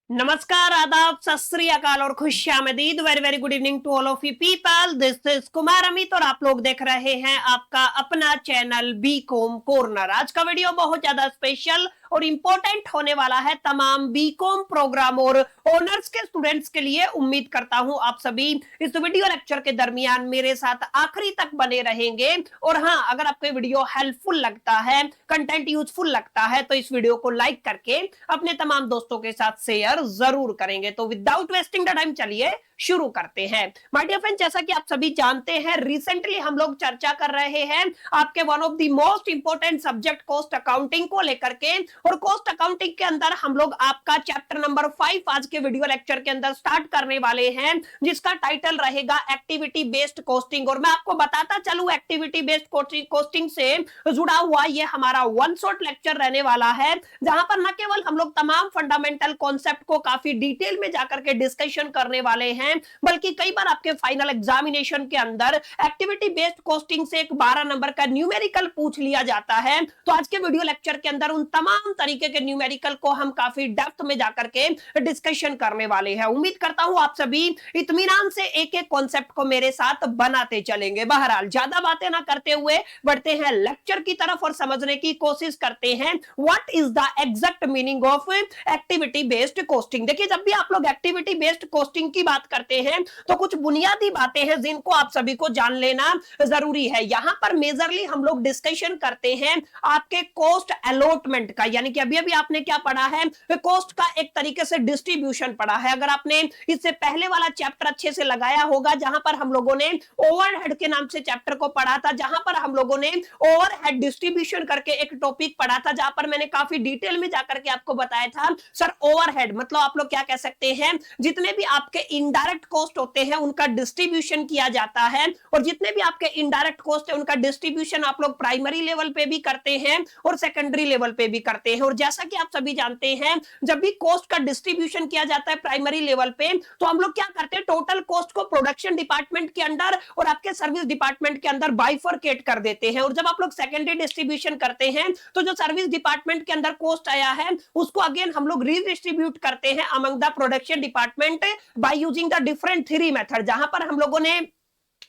नमस्कार, आदाब, सत श्री अकाल और खुशामदीद। Very very good evening to all of you people. This is Kumar Amit और आप लोग देख रहे हैं आपका अपना चैनल बीकॉम कॉर्नर। आज का वीडियो बहुत ज्यादा स्पेशल और इंपॉर्टेंट होने वाला है तमाम बीकॉम प्रोग्राम और ऑनर्स के स्टूडेंट्स के लिए। उम्मीद करता हूं आप सभी इस वीडियो लेक्चर के दरमियान मेरे साथ आखिरी तक बने रहेंगे। और हाँ, अगर आपको वीडियो हेल्पफुल लगता है, कंटेंट यूजफुल लगता है, तो इस वीडियो को लाइक करके अपने तमाम दोस्तों के साथ शेयर जरूर करेंगे। तो विदाउट वेस्टिंग द टाइम चलिए शुरू करते हैं। माय डियर फ्रेंड, जैसा कि आप सभी जानते हैं, रिसेंटली हम लोग चर्चा कर रहे हैं आपके one of the most important subject cost accounting को लेकर के। और कॉस्ट अकाउंटिंग के अंदर हम लोग आपका चैप्टर नंबर 5 आज के वीडियो लेक्चर के अंदर स्टार्ट करने वाले हैं, जिसका टाइटल रहेगा एक्टिविटी बेस्ड कॉस्टिंग। और मैं आपको बताता चलूं, एक्टिविटी बेस्ड कॉस्टिंग से जुड़ा हुआ ये हमारा वन शॉट लेक्चर रहने वाला है, जहां पर न केवल हम लोग तमाम फंडामेंटल कॉन्सेप्ट को काफी डिटेल में जाकर के डिस्कशन करने वाले हैं, बल्कि कई बार आपके फाइनल एग्जामिनेशन के अंदर एक्टिविटी बेस्ड कॉस्टिंग से एक 12 नंबर का न्यूमेरिकल पूछ लिया जाता है। तो आज के वीडियो लेक्चर के अंदर उन तमाम तरीके के न्यूमेरिकल को हम काफी डेप्थ में जाकर के डिस्कशन करने वाले हैं। उम्मीद करता हूं आप सभी इत्मीनान से एक एक कॉन्सेप्ट को मेरे साथ बनाते चलेंगे। बहरहाल ज्यादा बातें ना करते हुए बढ़ते हैं लेक्चर की तरफ और समझने की कोशिश करते हैं what is the exact meaning of activity based costing. देखिए, जब भी आप लोग एक्टिविटी बेस्ड कॉस्टिंग की बात करते हैं तो कुछ बुनियादी बातें हैं जिनको आप सभी को जान लेना जरूरी है। यहां पर मेजरली हम लोग डिस्कशन करते हैं आपके कॉस्ट अलॉटमेंट का, यानी कि अभी अभी आपने क्या पढ़ा है, कॉस्ट का एक तरीके से डिस्ट्रीब्यूशन पढ़ा है। अगर आपने इससे पहले वाला चैप्टर अच्छे से लगाया होगा, जहां पर हम लोगों ने ओवरहेड के नाम से चैप्टर को पढ़ा था, जहां पर हम लोगों ने ओवरहेड डिस्ट्रीब्यूशन करके एक टॉपिक पढ़ा था, जहां पर मैंने काफी डिटेल में जाकर के आपको बताया था सर ओवरहेड मतलब आप लोग क्या कह सकते हैं, जितने भी आपके इनडायरेक्ट कॉस्ट होते हैं उनका डिस्ट्रीब्यूशन किया जाता है। और जितने भी आपके इनडायरेक्ट कॉस्ट है उनका डिस्ट्रीब्यूशन आप लोग प्राइमरी लेवल पे भी करते हैं और सेकेंडरी लेवल पे भी करते हैं। और जैसा कि आप सभी जानते हैं, जब भी कॉस्ट का डिस्ट्रीब्यूशन किया जाता है प्राइमरी लेवल पे, तो हम लोग क्या करते हैं, टोटल कॉस्ट को प्रोडक्शन डिपार्टमेंट के अंदर और आपके सर्विस डिपार्टमेंट के अंदर बाइफरकेट कर देते हैं। और जब आप लोग सेकेंडरी डिस्ट्रीब्यूशन करते हैं तो जो सर्विस डिपार्टमेंट के अंदर कॉस्ट आया है उसको अगेन हम लोग रीडिस्ट्रीब्यूट करते हैं among the production department by using the different three method. जहां पर हम लोगों ने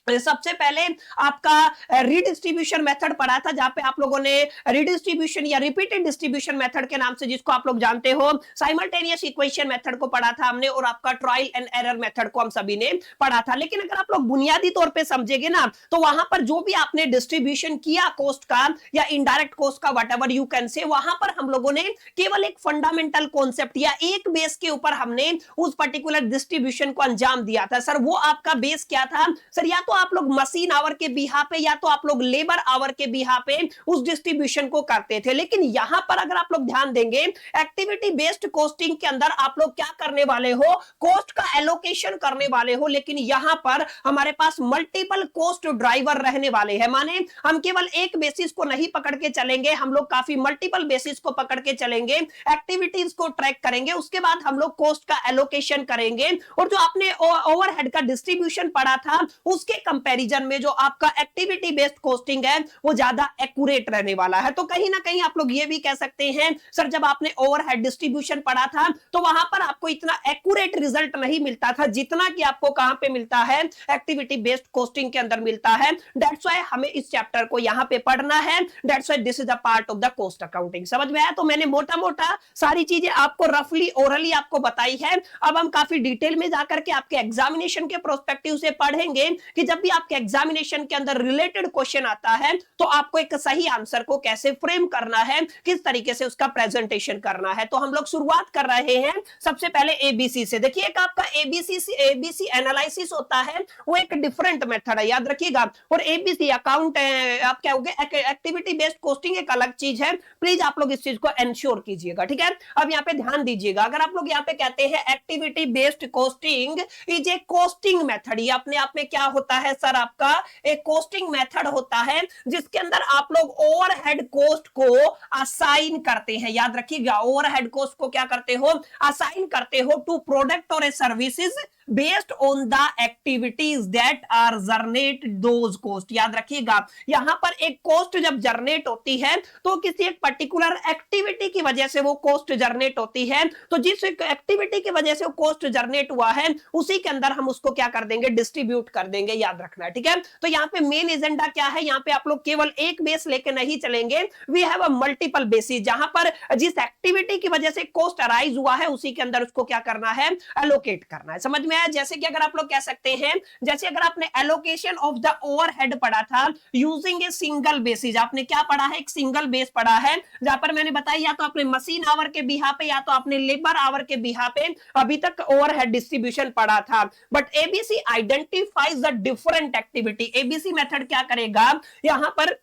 सबसे पहले आपका रीडिस्ट्रीब्यूशन मेथड पढ़ा था, जहां पे आप लोगों ने रीडिस्ट्रीब्यूशन या रिपीटेड डिस्ट्रीब्यूशन मेथड के नाम से, जिसको आप लोग जानते हो, साइमल्टेनियस इक्वेशन मेथड को पढ़ा था हमने, और आपका ट्रायल एंड एरर मेथड को हम सभी ने पढ़ा था। लेकिन अगर आप लोग बुनियादी तौर पे समझेंगे ना, तो वहां पर जो भी आपने डिस्ट्रीब्यूशन किया कॉस्ट का या इनडायरेक्ट कॉस्ट का, what ever you can say, वहां पर हम लोगों ने केवल एक फंडामेंटल कॉन्सेप्ट या एक बेस के ऊपर हमने उस पर्टिकुलर डिस्ट्रीब्यूशन को अंजाम दिया था। सर वो आपका बेस क्या था? सर या तो आप लोग मशीन आवर के बिहा पे या तो आप लोग लेबर आवर के बिहा पे उस डिस्ट्रीब्यूशन को करते थे। लेकिन यहां पर अगर आप लोग ध्यान देंगे, एक्टिविटी बेस्ड कॉस्टिंग के अंदर आप लोग क्या करने वाले हो, कॉस्ट का एलोकेशन करने वाले हो। लेकिन यहां पर हमारे पास मल्टीपल कॉस्ट ड्राइवर रहने वाले हैं, माने हम केवल एक बेसिस को नहीं पकड़ के चलेंगे, हम लोग काफी मल्टीपल बेसिस को पकड़ के चलेंगे, एक्टिविटीज को ट्रैक करेंगे, उसके बाद हम लोग कॉस्ट का एलोकेशन करेंगे। और जो आपने ओवरहेड का डिस्ट्रीब्यूशन पढ़ा था उसके कंपैरिजन में जो आपका एक्टिविटी बेस्ड कॉस्टिंग है वो ज्यादा एक्यूरेट रहने वाला है। तो कहीं ना कहीं आप लोग ये भी कह सकते हैं सर, जब आपने ओवरहेड डिस्ट्रीब्यूशन पढ़ा था तो वहां पर आपको इतना एक्यूरेट रिजल्ट नहीं मिलता था जितना कि आपको कहां पे मिलता है, एक्टिविटी बेस्ड कॉस्टिंग के अंदर मिलता है। दैट्स व्हाई हमें इस चैप्टर को यहां पे पढ़ना है। That's why this is a part of the cost accounting. समझ में आया? तो मैंने मोटा मोटा सारी चीजें आपको रफली ओरली आपको बताई है। अब हम काफी डिटेल में जाकर के आपके एग्जामिनेशन के प्रोस्पेक्टिव से पढ़ेंगे कि जब भी आपके एग्जामिनेशन के अंदर रिलेटेड क्वेश्चन आता है तो आपको एक सही आंसर को कैसे फ्रेम करना है, किस तरीके से उसका प्रेजेंटेशन करना है। तो हम लोग शुरुआत कर रहे हैं सबसे पहले एबीसी से। देखिए, एक आपका एबीसी एनालिसिस होता है, वो एक डिफरेंट मेथड है, याद रखिएगा। और एबीसी अकाउंट आप क्या होगे, एक्टिविटी बेस्ड कॉस्टिंग एक अलग चीज है। प्लीज आप लोग इस चीज को एंश्योर कीजिएगा, ठीक है। अब यहाँ पे ध्यान दीजिएगा, अगर आप लोग यहाँ पे कहते हैं activity based costing is a costing method, ये अपने आप में क्या होता है सर आपका एक कोस्टिंग मेथड होता है जिसके अंदर आप लोग ओवरहेड कॉस्ट को असाइन करते हैं। याद रखिएगा, ओवरहेड कॉस्ट को क्या करते हो, असाइन करते हो टू प्रोडक्ट और a services based on the activities that are generate those cost. याद रखिएगा, यहां पर एक कॉस्ट जब जनरेट होती है तो किसी एक पर्टिकुलर एक्टिविटी की वजह से वो कॉस्ट जनरेट होती है, तो जिस एक्टिविटी की वजह से वो कॉस्ट जनरेट हुआ है उसी के अंदर हम उसको क्या कर देंगे, डिस्ट्रीब्यूट कर देंगे। याद रखना, ठीक है। तो यहाँ पे मेन एजेंडा क्या है, यहाँ पे आप लोग केवल एक बेस लेके नहीं चलेंगे, we have a multiple basis, जहां पर जिस एक्टिविटी की वजह से कॉस्ट अराइज हुआ है उसी के अंदर उसको क्या करना है, एलोकेट करना है। समझ में आया? जैसे कि अगर आप लोग कह सकते हैं, जैसे अगर आपने एलोकेशन ऑफ द ओवरहेड पढ़ा था यूजिंग ए सिंगल बेसिस, आपने क्या पढ़ा है, एक सिंगल बेस पढ़ा है, जहां पर मैंने बताया या तो आपने मशीन आवर के बिहा पे या तो आपने लेबर आवर के बिहा पे अभी तक ओवरहेड डिस्ट्रीब्यूशन पढ़ा था। But ABC identifies the different activity. ABC method क्या करेगा, यहां पर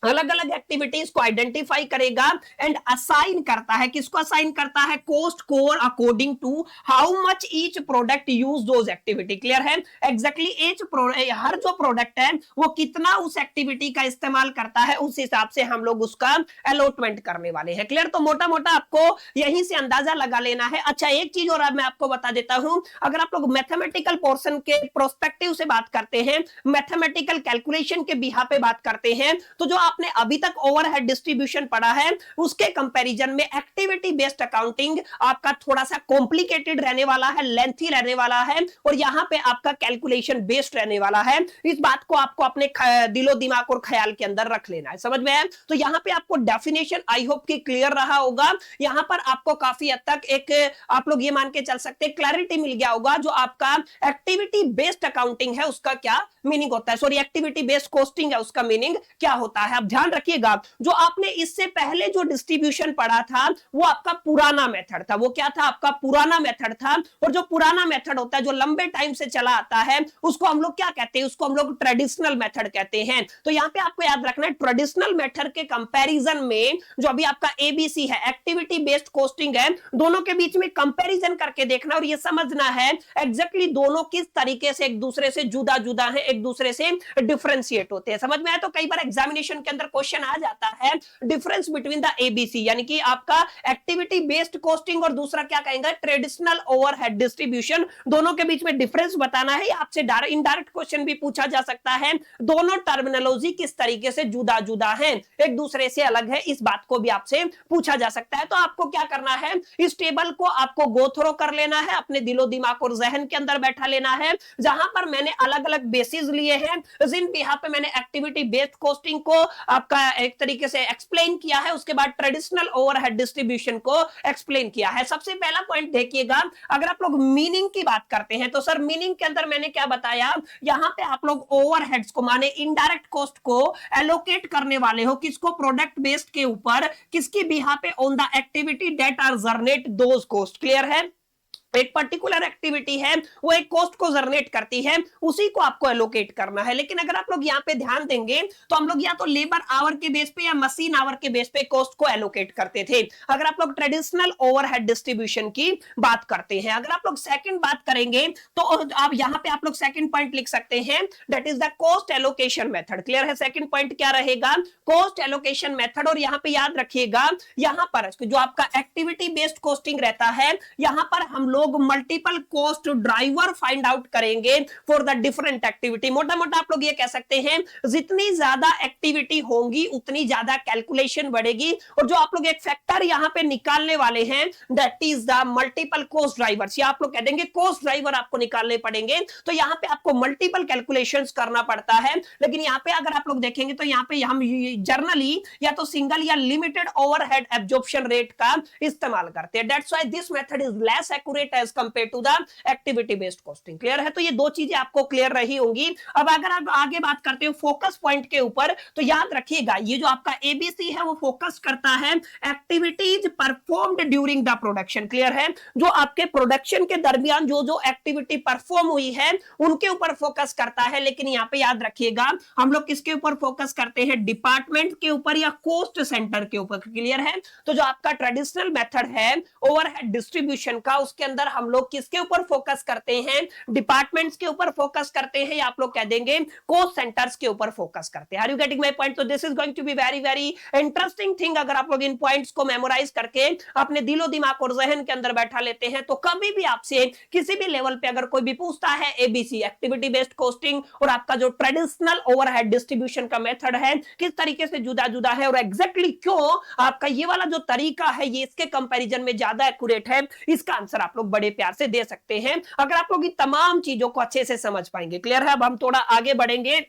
अलग अलग एक्टिविटीज को आइडेंटिफाई करेगा एंड असाइन करता है। किसको असाइन करता है, कॉस्ट को according to how much each product use those activity. Clear है? एग्जैक्टली ईच हर जो प्रोडक्ट है वो कितना उस एक्टिविटी का इस्तेमाल करता है उस हिसाब से हम लोग उसका अलॉटमेंट करने वाले हैं। क्लियर? तो मोटा मोटा आपको यहीं से अंदाजा लगा लेना है। अच्छा, एक चीज और मैं आपको बता देता हूं, अगर आप लोग मैथमेटिकल पोर्शन के प्रोस्पेक्टिव से बात करते हैं, मैथमेटिकल कैलकुलेशन के बिहा पे बात करते हैं, तो जो आपने अभी तक ओवरहेड डिस्ट्रीब्यूशन पढ़ा है उसके कंपैरिजन में एक्टिविटी बेस्ड अकाउंटिंग आपका थोड़ा सा कॉम्प्लिकेटेड रहने वाला है, लेंथी रहने वाला है, और यहां पे आपका कैलकुलेशन बेस्ड रहने वाला है। इस बात को आपको अपने दिलो दिमाग और ख्याल के अंदर रख लेना है। समझ में आया? तो यहां पे आपको डेफिनेशन आई होप कि क्लियर रहा होगा। यहां पर आपको काफी हद तक एक आप लोग ये मान के चल सकते हैं क्लैरिटी मिल गया होगा जो आपका एक्टिविटी बेस्ड अकाउंटिंग है उसका क्या मीनिंग होता है, सॉरी एक्टिविटी बेस्ड कॉस्टिंग है उसका मीनिंग क्या होता है। अब ध्यान रखिएगा, जो आपने इससे पहले जो डिस्ट्रीब्यूशन पढ़ा था वो आपका पुराना मेथड था। वो क्या था, आपका पुराना मेथड था। और जो पुराना मेथड होता है जो लंबे टाइम से चला आता है उसको हम लोग क्या कहते हैं, उसको हम लोग ट्रेडिशनल मेथड कहते हैं। तो यहां पे आपको याद रखना है ट्रेडिशनल मेथड के कंपैरिजन में जो अभी आपका एबीसी है, एक्टिविटी बेस्ड कॉस्टिंग है, दोनों के बीच में कंपैरिजन करके देखना और ये समझना है एग्जैक्टली दोनों किस तरीके से एक दूसरे से जुदा जुदा है, एक दूसरे से डिफरेंशिएट होते हैं। समझ में आया? तो कई बार एग्जामिनेशन के अंदर क्वेश्चन आ जाता है डिफरेंस बिटवीन द एबीसी, यानी कि आपका एक्टिविटी बेस्ड कॉस्टिंग और दूसरा क्या कहेंगे, ट्रेडिशनल ओवरहेड डिस्ट्रीब्यूशन, दोनों के बीच में डिफरेंस बताना है। आपसे इनडायरेक्ट क्वेश्चन भी पूछा जा सकता है, दोनों टर्मिनोलॉजी किस तरीके से जुदा जुदा है, एक दूसरे से अलग है, इस बात को भी आपसे पूछा जा सकता है। तो आपको क्या करना है, इस टेबल को आपको गो थ्रो कर लेना है, अपने दिलो दिमाग और जहन के अंदर बैठा लेना है, जहां पर मैंने अलग अलग बेसिस लिए हैं, जिन बिहा पे मैंने एक्टिविटी बेस्ड कॉस्टिंग को आपका एक तरीके से एक्सप्लेन किया है, उसके बाद ट्रेडिशनल ओवरहेड डिस्ट्रीब्यूशन को एक्सप्लेन किया है। सबसे पहला पॉइंट देखिएगा, अगर आप लोग मीनिंग की बात करते हैं तो सर मीनिंग के अंदर मैंने क्या बताया, यहां पे आप लोग ओवरहेड्स को माने इनडायरेक्ट कॉस्ट को एलोकेट करने वाले हो, किसको, प्रोडक्ट बेस्ड के ऊपर, किसकी बिहा पे, on the activity that are generate those cost. Clear है? एक पर्टिकुलर एक्टिविटी है वो एक कॉस्ट को जनरेट करती है, उसी को आपको एलोकेट करना है। लेकिन अगर आप लोग यहाँ पे ध्यान देंगे तो हम लोग या तो लेबर आवर के बेस पे या मशीन आवर के बेस पे कॉस्ट को एलोकेट करते थे, अगर आप लोग ट्रेडिशनल ओवरहेड डिस्ट्रीब्यूशन की बात करते हैं। अगर आप लोग सेकंड बात करेंगे तो आप यहाँ पे आप लोग सेकंड पॉइंट लिख सकते हैं, that is the cost allocation method. Clear है? सेकंड पॉइंट क्या रहेगा, कॉस्ट एलोकेशन मेथड। और यहाँ पे याद रखिएगा, यहाँ पर जो आपका एक्टिविटी बेस्ड कॉस्टिंग रहता है, यहाँ पर हम लोग multiple cost driver find out करेंगे फॉर द डिफरेंट एक्टिविटी। मोटा मोटा आप लोग ये कह सकते हैं, जितनी ज्यादा एक्टिविटी होंगी उतनी ज्यादा कैलकुलेशन बढ़ेगी। और जो आप लोग एक फैक्टर यहां पे निकालने वाले हैं, that is the multiple cost drivers, या आप लोग कह देंगे कॉस्ट ड्राइवर आपको निकालने पड़ेंगे। तो यहां पे आपको मल्टीपल कैलकुलेशंस करना पड़ता है। लेकिन यहां पे अगर आप लोग देखेंगे तो यहां पे हम जर्नली या तो सिंगल या लिमिटेड ओवरहेड एब्जॉर्प्शन रेट का इस्तेमाल करते हैं। That's why this method is less accurate as compare to the activity based costing. Clear है? तो ये दो चीजें आपको क्लियर रही होंगी। अब अगर आप आगे बात करते हो फोकस पॉइंट के ऊपर, तो याद रखिएगा ये जो आपका एबीसी है वो फोकस करता है activities performed during the production. Clear है? जो आपके प्रोडक्शन के दरमियान जो जो एक्टिविटी परफॉर्म हुई है उनके ऊपर फोकस करता है। लेकिन यहाँ पे याद रखिएगा हम लोग किसके ऊपर फोकस करते हैं, डिपार्टमेंट के ऊपर या कॉस्ट सेंटर के ऊपर। क्लियर है? तो जो आपका ट्रेडिशनल मेथड है ओवरहेड डिस्ट्रीब्यूशन का, उसके अंदर अंदर हम लोग किसके ऊपर फोकस करते हैं, डिपार्टमेंट्स के ऊपर फोकस करते हैं, या आप लोग कह देंगे कोर्स सेंटर्स के ऊपर फोकस करते हैं। Are you getting my point? तो this is going to be very very interesting thing. अगर आप लोग इन पॉइंट्स को मेमोराइज करके अपने दिलो दिमाग और जहन के अंदर बैठा लेते हैं, तो कभी भी आपसे किसी भी लेवल पे अगर कोई भी पूछता है एबीसी, एक्टिविटी बेस्ड कॉस्टिंग, और आपका जो ट्रेडिशनल ओवरहेड डिस्ट्रीब्यूशन का मेथड है किस तरीके से जुदा जुदा है, और एग्जैक्टली क्यों आपका ये वाला जो तरीका है ये इसके कंपैरिजन में ज्यादा एक्यूरेट है, इसका आंसर आप लोग बड़े प्यार से दे सकते हैं अगर आप लोग इन तमाम चीजों को अच्छे से समझ पाएंगे। क्लियर है? अब हम थोड़ा आगे बढ़ेंगे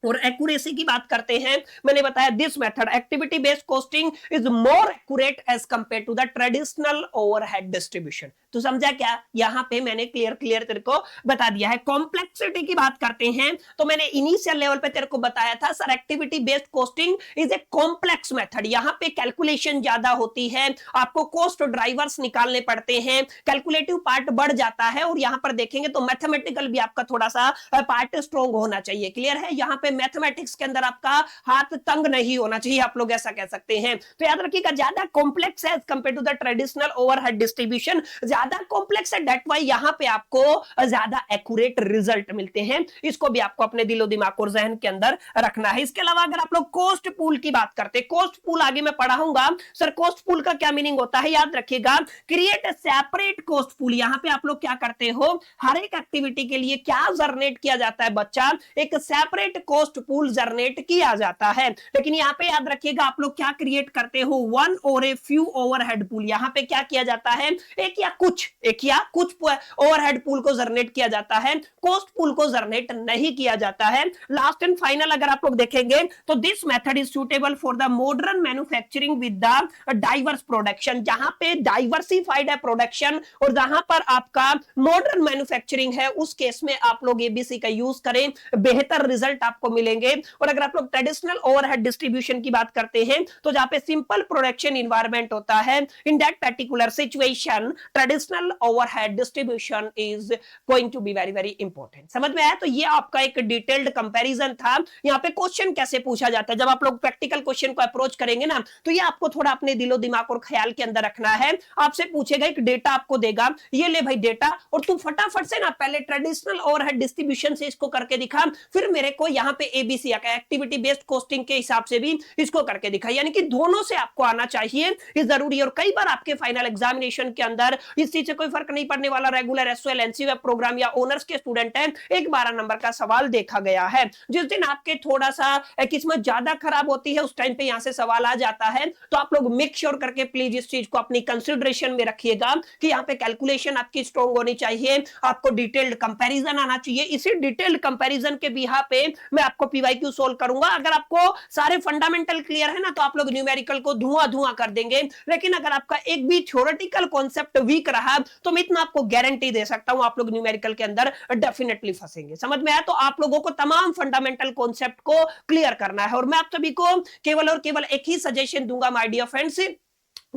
और एक्यूरेसी की बात करते हैं। मैंने बताया this method activity based costing is more accurate as compare to the traditional overhead distribution. तो समझा क्या? यहां पे मैंने क्लियर तेरे को बता दिया है। कॉम्प्लेक्सिटी की बात करते हैं तो मैंने इनिशियल लेवल पे तेरे को बताया था sir activity based costing is a complex method. यहां पे कैलकुलेशन ज्यादा होती है, आपको कॉस्ट ड्राइवर्स निकालने पड़ते हैं, कैलकुलेटिव पार्ट बढ़ जाता है, और यहां पर देखेंगे तो मैथमेटिकल भी आपका थोड़ा सा पार्ट स्ट्रॉन्ग होना चाहिए। क्लियर है? यहां पे मैथमेटिक्स के अंदर आपका हाथ तंग नहीं होना चाहिए, आप लोग ऐसा कह सकते हैं। तो याद रखिएगा ज्यादा कॉम्प्लेक्स है compare to the traditional overhead distribution, ज्यादा कॉम्प्लेक्स है, दैट वाई यहां पे आपको ज्यादा एक्यूरेट रिजल्ट मिलते हैं। इसको भी आपको अपने दिलो दिमाग और जहन के अंदर रखना है। इसके अलावा अगर आप लोग कॉस्ट पूल की बात करते हैं, कॉस्ट पूल आगे मैं पढ़ाऊंगा सर कॉस्ट पूल का क्या मीनिंग होता है, याद रखिएगा create a separate cost pool. यहां पे आप लोग क्या करते हो, हर एक एक्टिविटी के लिए क्या जनरेट किया जाता है बच्चा, एक सेपरेट कॉस्ट पूल जनरेट किया जाता है। लेकिन यहां पे याद रखिएगा आप लोग क्या क्रिएट करते हो, वन और ए फ्यू ओवरहेड पूल। यहां पे क्या किया जाता है, एक या कुछ ओवरहेड पूल को जनरेट किया जाता है, कॉस्ट पूल को जनरेट नहीं किया जाता है। लास्ट एंड फाइनल अगर आप लोग देखेंगे तो this method is suitable for the modern manufacturing with the diverse production. जहां पे डाइवर्सिफाइड है प्रोडक्शन और जहां पर आपका मॉडर्न मैन्युफैक्चरिंग है, उस केस में आप लोग एबीसी का यूज करें, बेहतर रिजल्ट आपको मिलेंगे। और अगर आप लोग ट्रेडिशनल ओवरहेड डिस्ट्रीब्यूशन की बात करते हैं तो जहां पे सिंपल प्रोडक्शन इन्वायरमेंट होता है, in that particular situation traditional overhead distribution is going to be very very important. समझ में आया? तो ये आपका एक डिटेल्ड कंपैरिजन था। यहाँ पे क्वेश्चन कैसे पूछा जाता है, जब आप लोग प्रैक्टिकल क्वेश्चन को अप्रोच करेंगे ना, तो ये आपको थोड़ा अपने दिलो दिमाग और ख्याल के अंदर रखना है। आपसे पूछेगा, एक डेटा आपको देगा, ये ले भाई डेटा, और तू फटाफट से ना पहले ट्रेडिशनल ओवरहेड डिस्ट्रीब्यूशन से इसको करके दिखा, फिर मेरे को यहाँ पे एबीसी एक्टिविटी बेस्ड कॉस्टिंग के हिसाब से भी इसको करके दिखा। यानी कि दोनों से आपको आना चाहिए, ये जरूरी है। और कई बार आपके फाइनल एग्जामिनेशन के अंदर इस चीज से कोई फर्क नहीं पड़ने वाला, regular SOL NC web program या ऑनर्स के स्टूडेंट हैं, एक 12 नंबर का सवाल देखा गया है। जिस दिन आपके थोड़ा सा किस्मत ज्यादा खराब होती है, उस टाइम पे यहां से सवाल आ जाता है, तो आप लोग मेक श्योर करके प्लीज इस चीज को अपनी कंसिडरेशन में रखिएगा कि यहाँ पे कैलकुलेशन आपकी स्ट्रॉन्ग होनी चाहिए, आपको डिटेल्ड कंपैरिजन आना चाहिए। इसी डिटेल्ड कंपैरिजन के बिहाफ पे मैं आपको पीवाईक्यू सोल्व करूंगा। अगर आपको सारे फंडामेंटल क्लियर है ना, तो आप लोग न्यूमेरिकल को धुआं कर देंगे। लेकिन अगर आपका एक भी थ्योरेटिकल कॉन्सेप्ट वीक रहा तो मैं इतना आपको गारंटी दे सकता हूं, आप लोग न्यूमेरिकल के अंदर डेफिनेटली फंसेंगे। समझ में आया? तो आप लोगों को तमाम फंडामेंटल कॉन्सेप्ट को क्लियर करना है। और मैं आप सभी को केवल और केवल एक ही सजेशन दूंगा माय डियर फ्रेंड्स,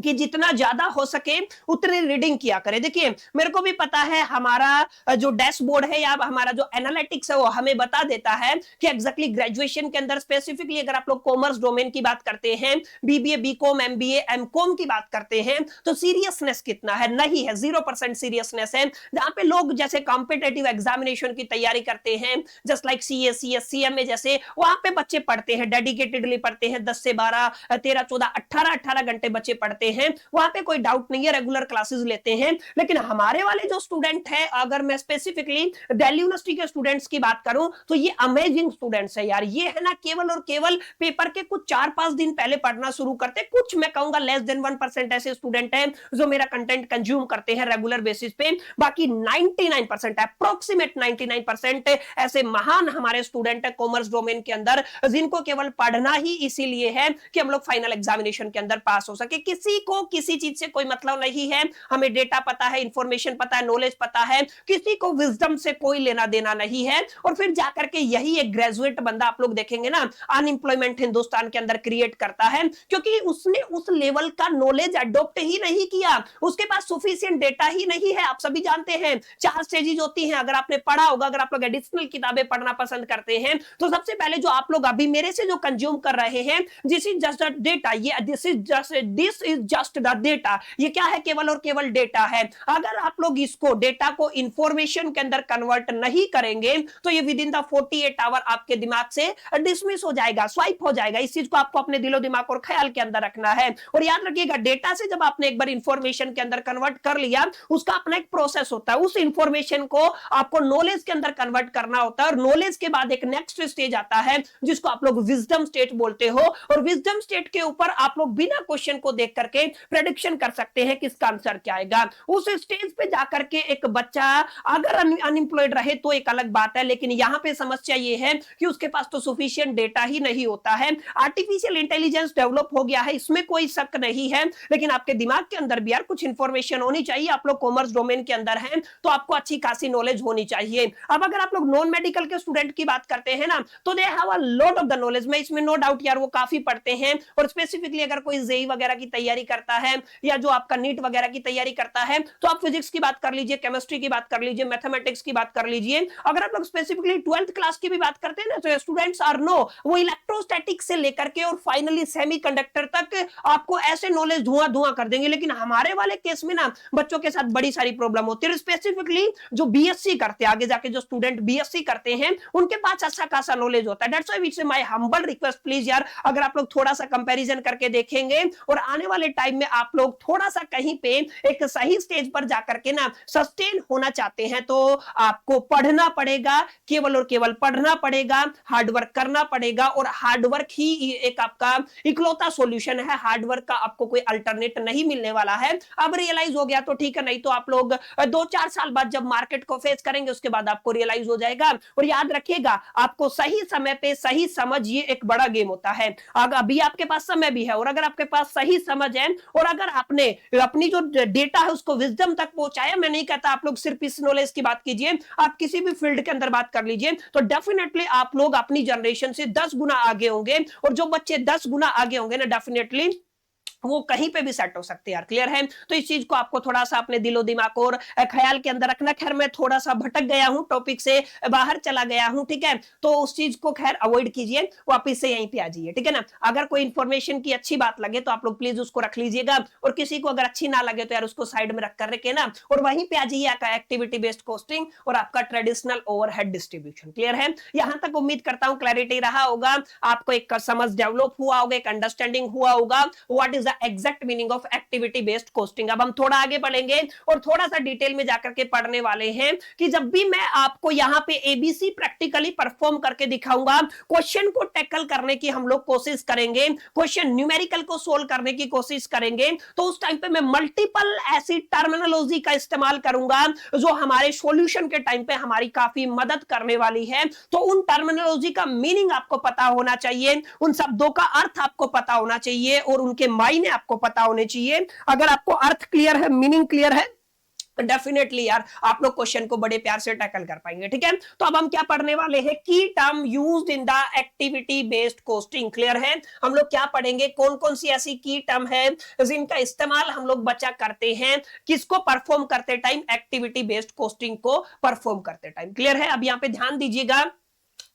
कि जितना ज्यादा हो सके उतनी रीडिंग किया करें। देखिए मेरे को भी पता है हमारा जो डैशबोर्ड है या हमारा जो एनालिटिक्स है वो हमें बता देता है कि एग्जैक्टली ग्रेजुएशन के अंदर स्पेसिफिकली अगर आप लोग कॉमर्स डोमेन की बात करते हैं, बीबीए बीकॉम एमबीए एमकॉम की बात करते हैं, तो सीरियसनेस कितना है, नहीं है, 0% सीरियसनेस है। जहां पे लोग जैसे कॉम्पिटेटिव एग्जामिनेशन की तैयारी करते हैं, just like CA CS CMA जैसे, वहां पे बच्चे पढ़ते हैं, डेडिकेटेडली पढ़ते हैं, 10 से 12 13 14 18 घंटे बच्चे पढ़ते हैं, वहां पे कोई डाउट नहीं है, रेगुलर क्लासेस लेते हैं। लेकिन हमारे वाले जो स्टूडेंट है, अगर मैं स्पेसिफिकली दिल्ली यूनिवर्सिटी के स्टूडेंट्स की बात करूं तो ये अमेजिंग स्टूडेंट्स है यार। ये है ना केवल और केवल पेपर के कुछ 4-5 दिन पहले पढ़ना शुरू करते, कुछ मैं कहूंगा लेस देन 1% ऐसे स्टूडेंट हैं जो मेरा कंटेंट कंज्यूम करते हैं रेगुलर बेसिस पे। बाकी 99% अप्रोक्सीमेट 99% ऐसे महान हमारे स्टूडेंट है कॉमर्स डोमेन के अंदर, जिनको केवल पढ़ना ही इसीलिए है कि हम लोग फाइनल एग्जामिनेशन के अंदर पास हो सके। किसी को किसी चीज से कोई मतलब नहीं है, हमें डेटा पता है, इंफॉर्मेशन पता है, नॉलेज पता है, किसी को विजडम से कोई लेना देना नहीं है। और फिर जाकर के यही एक ग्रेजुएट बंदा आप लोग देखेंगे ना, अनएम्प्लॉयमेंट हिंदुस्तान के अंदर क्रिएट करता है, क्योंकि उसने उस लेवल का नॉलेज अडॉप्ट ही नहीं किया, उसके पास सफिशिएंट डेटा ही नहीं है। आप सभी जानते हैं 4 स्टेजेस होती हैं, अगर आपने पढ़ा होगा, अगर आप लोग एडिशनल किताबें पढ़ना पसंद करते हैं, तो सबसे पहले जो आप लोग अभी मेरे से जो कंज्यूम कर रहे हैं, दिस इज जस्ट डेटा, ये this is just the data, ये क्या है, केवल और केवल डेटा है। अगर आप लोग इसको डेटा को इंफॉर्मेशन के अंदर कन्वर्ट नहीं करेंगे तो ये विद इन द 48 आवर आपके दिमाग से डिसमिस हो जाएगा, स्वाइप हो जाएगा। इस चीज को आपको अपने दिलो दिमाग और ख्याल के अंदर रखना है। और याद रखिएगा, डेटा से जब आपने एक बार इंफॉर्मेशन के अंदर कन्वर्ट कर लिया, उसका अपना एक प्रोसेस होता है, उस इंफॉर्मेशन को आपको नॉलेज के अंदर कन्वर्ट करना होता है। और नॉलेज के बाद एक नेक्स्ट स्टेज आता है जिसको आप लोग विजडम स्टेट बोलते हो। और विजडम स्टेट के ऊपर आप लोग बिना क्वेश्चन को देख करके प्रेडिक्शन कर सकते हैं किसका आंसर क्या आएगा। उस स्टेज पे जाकर के एक बच्चा अगर अनएम्प्लॉयड रहे तो एक अलग बात है, लेकिन यहां पे समस्या ये है कि उसके पास तो सफिशिएंट डेटा ही नहीं होता है। आर्टिफिशियल इंटेलिजेंस डेवलप हो गया है, इसमें कोई शक नहीं है, लेकिन आपके दिमाग के अंदर भी यार कुछ इंफॉर्मेशन होनी चाहिए। आप लोग कॉमर्स डोमेन के अंदर हैं तो आपको अच्छी खासी नॉलेज होनी चाहिए। अब अगर आप लोग नॉन मेडिकल के स्टूडेंट की बात करते हैं ना, तो they have a lot of the knowledge. मैं इसमें नो डाउट यार वो काफी पढ़ते हैं। और स्पेसिफिकली अगर कोई जेई वगैरह की तैयारी करता है या जो आपका नीट वगैरह की तैयारी करता है, तो आप फिजिक्स की बात कर लीजिए, केमिस्ट्री की बात कर लीजिए, मैथमेटिक्स की बात कर लीजिए। अगर आप लोग स्पेसिफिकली 12th क्लास की भी बात करते हैं ना, तो स्टूडेंट्स आर नो वो इलेक्ट्रोस्टैटिक से लेकर के और फाइनली सेमीकंडक्टर तक आपको ऐसे नॉलेज धुआं धुआं कर देंगे। लेकिन हमारे वाले केस में ना बच्चों के साथ बड़ी सारी प्रॉब्लम होती है। स्पेसिफिकली जो बीएससी करते हैं, आगे जाके जो स्टूडेंट बीएससी करते हैं, उनके पास अच्छा खासा नॉलेज होता है। That's why it's my humble request, please यार अगर आप लोग थोड़ा सा कंपैरिजन करके देखेंगे और आने वाले टाइम में आप लोग थोड़ा सा कहीं पे एक सही स्टेज पर जाकर के ना सस्टेन होना चाहते हैं, तो आपको पढ़ना पड़ेगा, केवल और केवल पढ़ना पड़ेगा, हार्डवर्क करना पड़ेगा। और हार्डवर्क ही एक आपका इकलौता सॉल्यूशन है। हार्डवर्क का आपको कोई अल्टरनेट नहीं मिलने वाला है। अब रियलाइज हो गया तो ठीक है, नहीं तो आप लोग 2-4 साल बाद जब मार्केट को फेस करेंगे उसके बाद आपको रियलाइज हो जाएगा। और याद रखिएगा, आपको सही समय पे सही समझ, ये एक बड़ा गेम होता है। अगर अभी आपके पास समय भी है और अगर आपके पास सही समझ है और अगर आपने अपनी जो डेटा है उसको विजडम तक पहुंचाया, मैं नहीं कहता आप लोग सिर्फ इस नॉलेज की बात कीजिए, आप किसी भी फील्ड के अंदर बात कर लीजिए, तो डेफिनेटली आप लोग अपनी जनरेशन से 10 गुना आगे होंगे। और जो बच्चे 10 गुना आगे होंगे ना, डेफिनेटली वो कहीं पे भी सेट हो सकते हैं यार। क्लियर है? तो इस चीज को आपको थोड़ा सा अपने दिलो दिमाग और ख्याल के अंदर रखना। खैर मैं थोड़ा सा भटक गया हूं, टॉपिक से बाहर चला गया हूं, ठीक है, तो उस चीज को खैर अवॉइड कीजिए, वापिस से यहीं पे आ जाइए, ठीक है ना। अगर कोई इंफॉर्मेशन की अच्छी बात लगे तो आप लोग प्लीज उसको रख लीजिएगा, और किसी को अगर अच्छी ना लगे तो यार उसको साइड में रख कर रखे ना, और वहीं पे आ जाइए आपका एक्टिविटी बेस्ड कॉस्टिंग और आपका ट्रेडिशनल ओवरहेड डिस्ट्रीब्यूशन। क्लियर है? यहां तक उम्मीद करता हूं क्लैरिटी रहा होगा, आपको एक समझ डेवलप हुआ होगा, एक अंडरस्टैंडिंग हुआ होगा what is the exact meaning of activity based costing. अब हम थोड़ा आगे बढ़ेंगे और थोड़ा सा डिटेल में जाकर के पढ़ने वाले हैं कि जब भी मैं आपको यहां पे एबीसी प्रैक्टिकली परफॉर्म करके दिखाऊंगा, क्वेश्चन को टैकल करने की हम लोग कोशिश करेंगे, क्वेश्चन न्यूमेरिकल को सोल्व करने की कोशिश करेंगे, तो उस टाइम पे मैं मल्टीपल ऐसी टर्मिनोलॉजी का इस्तेमाल करूंगा जो हमारे सॉल्यूशन के टाइम पे हमारी काफी मदद करने वाली है। तो उन टर्मिनोलॉजी का मीनिंग आपको पता होना चाहिए, उन शब्दों का अर्थ आपको पता होना चाहिए और उनके मायने आपको पता होने चाहिए। अगर आपको अर्थ क्लियर है, मीनिंग क्लियर है, डेफिनेटली यार आप लोग क्वेश्चन को बड़े प्यार से टैकल कर पाएंगे, ठीक है। तो अब हम क्या पढ़ने वाले हैं, की term used in the activity based costing. Clear है? हम लोग क्या पढ़ेंगे, कौन कौन सी ऐसी की टर्म है जिनका इस्तेमाल हम लोग बच्चा करते हैं, किसको परफॉर्म करते टाइम, एक्टिविटी बेस्ड कॉस्टिंग को परफॉर्म करते टाइम। क्लियर है? अब यहां पे ध्यान दीजिएगा,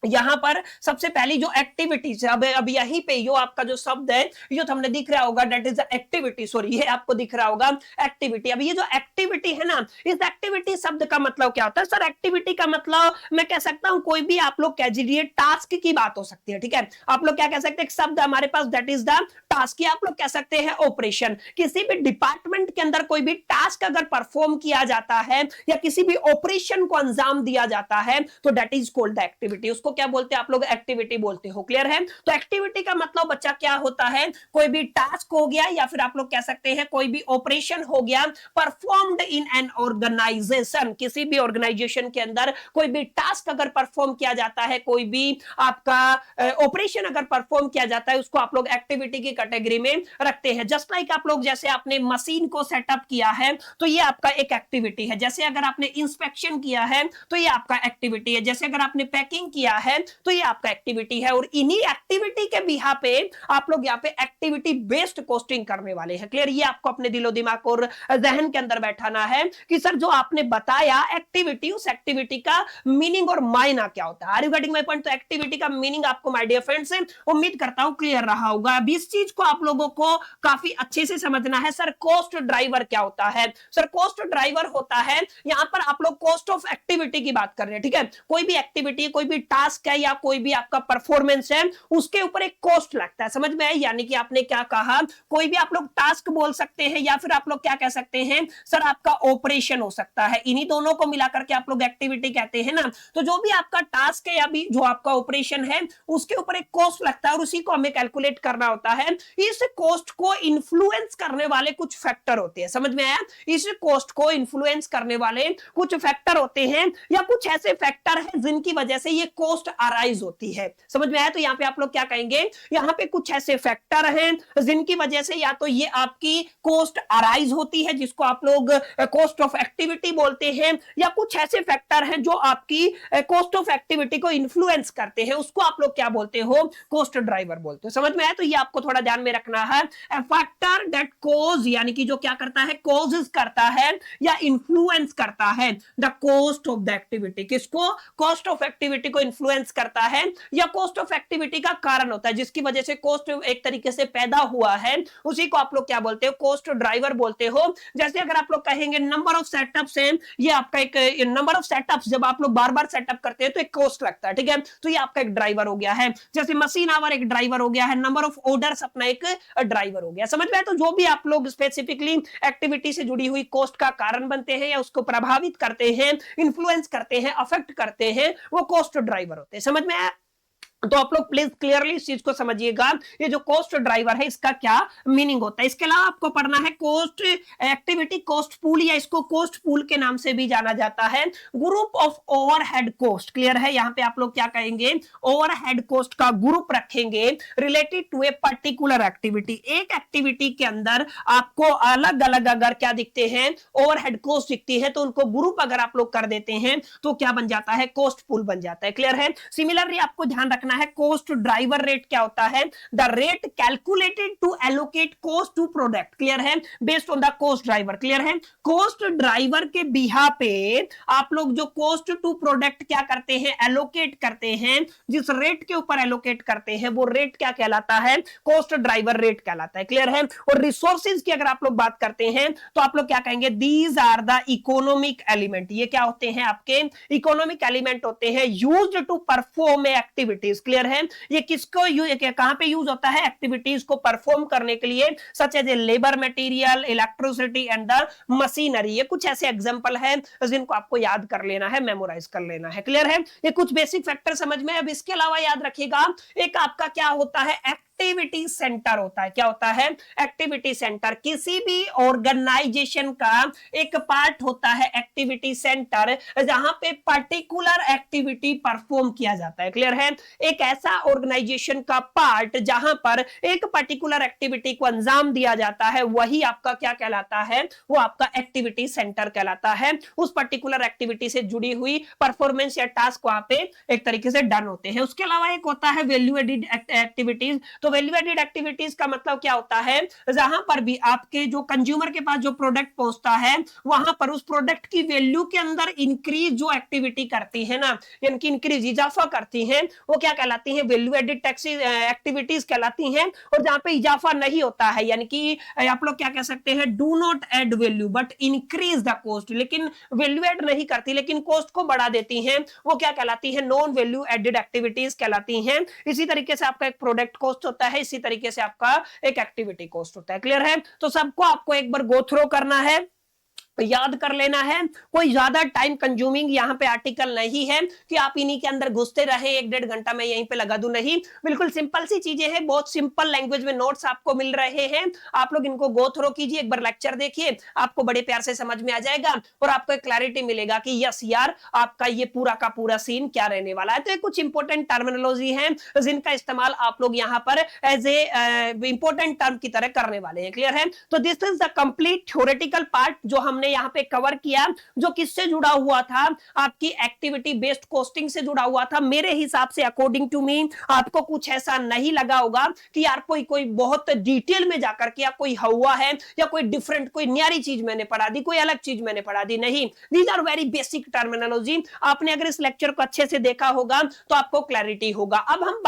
यहां पर सबसे पहली जो एक्टिविटीज है, अब यहीं पे यो आपका जो शब्द है यो तो हमने दिख रहा होगा, that is the activity, sorry ये आपको दिख रहा होगा एक्टिविटी। अब ये जो एक्टिविटी है ना, इस एक्टिविटी शब्द का मतलब क्या होता है सर? एक्टिविटी का मतलब मैं कह सकता हूं कोई भी आप लोग कह दीजिए टास्क की बात हो सकती है, ठीक है। आप लोग क्या कह सकते हैं, एक शब्द हमारे पास दैट इज द टास्क, आप लोग कह सकते हैं ऑपरेशन। किसी भी डिपार्टमेंट के अंदर कोई भी टास्क अगर परफॉर्म किया जाता है या किसी भी ऑपरेशन को अंजाम दिया जाता है तो that is called the activity. उसको क्या बोलते हैं आप लोग? एक्टिविटी बोलते हो। क्लियर है? तो एक्टिविटी का मतलब बच्चा क्या होता है, कोई भी टास्क हो गया या फिर आप लोग कह सकते हैं कोई भी ऑपरेशन हो गया परफॉर्म्ड इन एन ऑर्गेनाइजेशन। किसी भी ऑर्गेनाइजेशन के अंदर कोई भी टास्क अगर परफॉर्म किया जाता है, कोई भी आपका ऑपरेशन अगर परफॉर्म किया जाता है, उसको आप लोग एक्टिविटी की कैटेगरी में रखते हैं। जस्ट लाइक आप लोग जैसे आपने मशीन को सेटअप किया है तो ये आपका एक एक्टिविटी है। जैसे अगर आपने इंस्पेक्शन किया है तो ये आपका एक्टिविटी है। जैसे अगर आपने पैकिंग किया है तो ये आपका एक्टिविटी है, और इन्हीं एक्टिविटी के बिहा पे आप लोग यहाँ पे एक्टिविटी बेस्ड कॉस्टिंग करने वाले हैं। क्लियर? ये आपको अपने दिलो दिमाग और जहन के अंदर बैठाना है कि सर जो आपने बताया एक्टिविटी, उस एक्टिविटी का मीनिंग और मायना क्या होता है। Are you getting my point? तो एक्टिविटी का मीनिंग आपको माय डियर फ्रेंड्स उम्मीद करता हूं क्लियर रहा होगा। अब इस चीज को आप लोगों को काफी अच्छे से समझना है। सर कॉस्ट ड्राइवर क्या होता है? सर कॉस्ट ड्राइवर होता है, यहां पर आप लोग कॉस्ट ऑफ एक्टिविटी की बात कर रहे हैं, ठीक है। कोई भी एक्टिविटी, कोई भी टास्क है या कोई भी आपका परफॉर्मेंस है, उसके ऊपर एक कॉस्ट लगता है। समझ में आया? यानी कि आपने क्या कहा, कोई भी आप लोग टास्क बोल सकते हैं या फिर आप लोग क्या कह सकते हैं, सर आपका ऑपरेशन हो सकता है। इन्हीं दोनों को मिलाकर के आप लोग एक्टिविटी कहते हैं ना। तो जो भी आपका टास्क है या भी जो आपका ऑपरेशन है, उसके ऊपर एक कॉस्ट लगता है और उसी को हमें कैलकुलेट करना होता है। इस कॉस्ट को इन्फ्लुएंस करने वाले कुछ फैक्टर होते हैं। समझ में आया? इस कॉस्ट को इन्फ्लुएंस करने वाले कुछ फैक्टर होते हैं या कुछ ऐसे फैक्टर हैं जिनकी वजह से ये कॉस्ट अराइज होती है। समझ में आया? तो यहाँ पे आप लोग क्या कहेंगे, यहाँ पे कुछ ऐसे फैक्टर हैं जिनकी वजह से या तो ये आपकी कॉस्ट अराइज होती है, जिसको आप लोग कॉस्ट ऑफ एक्टिविटी बोलते हैं, या कुछ ऐसे फैक्टर हैं जो आपकी कॉस्ट ऑफ एक्टिविटी को इन्फ्लुएंस करते हैं, उसको आप लोग क्या बोलते हो, कॉस्ट ड्राइवर बोलते हो। समझ में आया? तो ये आपको थोड़ा ध्यान में रखना है। ए फैक्टर दैट कॉज, यानी कि जो क्या करता है, कॉजेस करता है या इन्फ्लुएंस करता है the cost of the activity. किसको? कॉस्ट ऑफ एक्टिविटी को इन्फ्लुएंस करता है या कॉस्ट ऑफ एक्टिविटी का कारण होता है, जिसकी वजह से कॉस्ट एक तरीके से पैदा हुआ है, उसी को आप लोग क्या बोलते हो, कॉस्ट ड्राइवर बोलते हो। जैसे अगर आप लोग कहेंगे नंबर ऑफ सेटअप्स हैं, ये आपका एक नंबर ऑफ सेटअप्स, जब आप लोग बार बार सेटअप करते हैं तो एक कॉस्ट लगता है, ठीक है। तो ये आपका एक ड्राइवर हो गया है। जैसे मशीन आवर एक ड्राइवर हो गया है, नंबर ऑफ ऑर्डर्स अपना एक ड्राइवर हो गया। समझ में आया? तो जो भी आप लोग स्पेसिफिकली एक्टिविटी से जुड़ी हुई कॉस्ट का कारण बनते हैं या उसको प्रभावित करते हैं, इन्फ्लुएंस करते हैं, अफेक्ट करते हैं, वो कॉस्ट ड्राइवर होते हैं। समझ में आया? तो आप लोग प्लीज क्लियरली इस चीज को समझिएगा, ये जो कॉस्ट ड्राइवर है इसका क्या मीनिंग होता है। इसके अलावा आपको पढ़ना है कॉस्ट एक्टिविटी कॉस्ट पूल, या इसको कॉस्ट पूल के नाम से भी जाना जाता है। Group of overhead cost. Clear है? यहाँ पे आप लोग क्या कहेंगे, ओवरहेड कॉस्ट का ग्रुप रखेंगे related to a particular activity. एक एक्टिविटी के अंदर आपको अलग अलग अगर क्या दिखते हैं, ओवरहेड कॉस्ट दिखती है, तो उनको ग्रुप अगर आप लोग कर देते हैं तो क्या बन जाता है, कॉस्ट पूल बन जाता है। क्लियर है? सिमिलरली आपको ध्यान रखना है, कॉस्ट ड्राइवर रेट क्या होता है, the rate calculated to allocate cost to product. Clear है? Based on the cost driver. Clear है? कॉस्ट ड्राइवर के बिहा पे आप लोग जो कॉस्ट टू प्रोडक्ट क्या करते हैं, एलोकेट करते हैं, जिस रेट के ऊपर एलोकेट करते हैं वो रेट क्या कहलाता है, कॉस्ट ड्राइवर रेट कहलाता है। क्लियर है? और रिसोर्सेज की अगर आप लोग बात करते हैं तो आप लोग क्या कहेंगे, these are the economic element. ये क्या होते हैं, आपके इकोनॉमिक एलिमेंट होते हैं, used to perform activities. Clear है? ये किसको कहां पे यूज होता है, एक्टिविटीज को परफॉर्म करने के लिए, such as a labour material, electricity and the machinery. ये कुछ ऐसे एग्जांपल है जिनको आपको याद कर लेना है, मेमोराइज कर लेना है। क्लियर है? ये कुछ बेसिक फैक्टर समझ में। अब इसके अलावा याद रखिएगा, एक आपका क्या होता है, एक्टिविटी सेंटर होता है। क्या होता है, एक्टिविटी सेंटर। किसी भी ऑर्गेनाइजेशन का एक पार्ट होता है एक्टिविटी सेंटर, जहां पे पर्टिकुलर एक्टिविटी परफॉर्म किया जाता है। क्लियर है? एक ऐसा ऑर्गेनाइजेशन का पार्ट जहां पर एक पर्टिकुलर एक्टिविटी को अंजाम दिया जाता है, वही आपका क्या कहलाता है, वो आपका एक्टिविटी सेंटर कहलाता है। उस पर्टिकुलर एक्टिविटी से जुड़ी हुई परफॉर्मेंस या टास्क वहां पे एक तरीके से डन होते हैं। उसके अलावा एक होता है वैल्यू एडेड एक्टिविटीज। तो वैल्यू एडेड एक्टिविटीज का मतलब क्या होता है, जहां पर भी आपके जो कंज्यूमर के पास जो प्रोडक्ट पहुंचता है, वहां पर उस प्रोडक्ट की वैल्यू के अंदर इंक्रीज जो एक्टिविटी करती है ना, यानी कि इंक्रीज, इजाफा करती है, वो क्या कहलाती है, वैल्यू एडेड एक्टिविटीज कहलाती हैं। और जहां पे इजाफा नहीं होता है, यानी कि आप लोग क्या कह सकते हैं, do not add value but increase the cost, लेकिन वैल्यू एड नहीं करती लेकिन कॉस्ट को बढ़ा देती हैं, वो क्या कहलाती है, नॉन वैल्यू एडेड एक्टिविटीज कहलाती हैं। इसी तरीके से आपका एक प्रोडक्ट कॉस्ट होता है, इसी तरीके से आपका एक एक्टिविटी कॉस्ट होता है। क्लियर है? तो सबको आपको एक बार गो थ्रू करना है, याद कर लेना है। कोई ज्यादा टाइम कंज्यूमिंग यहाँ पे आर्टिकल नहीं है कि आप इन्हीं के अंदर घुसते रहे, 1-1.5 घंटा में यहीं पे लगा दूं, नहीं। बिल्कुल सिंपल सी चीजें हैं, बहुत सिंपल लैंग्वेज में नोट्स आपको मिल रहे हैं। आप लोग इनको गो थ्रू कीजिए, एक बार लेक्चर देखिए, आपको बड़े प्यार से समझ में आ जाएगा और आपको एक क्लैरिटी मिलेगा कि यस यार, आपका ये पूरा का पूरा सीन क्या रहने वाला है। तो कुछ इंपॉर्टेंट टर्मिनोलॉजी है जिनका इस्तेमाल आप लोग यहाँ पर एज ए इंपॉर्टेंट टर्म की तरह करने वाले हैं। क्लियर है? तो this is the complete theoretical part जो हमने हमने यहाँ पे कवर किया, जो किससे जुड़ा हुआ था, आपकी एक्टिविटी बेस्ड कॉस्टिंग से जुड़ा हुआ था। मेरे हिसाब से अकॉर्डिंग टू मी आपको कुछ ऐसा नहीं लगा होगा कि यार कोई बहुत डिटेल में जाकर के या कोई हुआ है या कोई डिफरेंट कोई न्यारी चीज मैंने पढ़ा दी, कोई अलग चीज मैंने पढ़ा दी। नहीं, these are very basic terminology. आपने अगर इस लेक्चर को अच्छे से देखा होगा तो आपको क्लैरिटी होगा। अब हम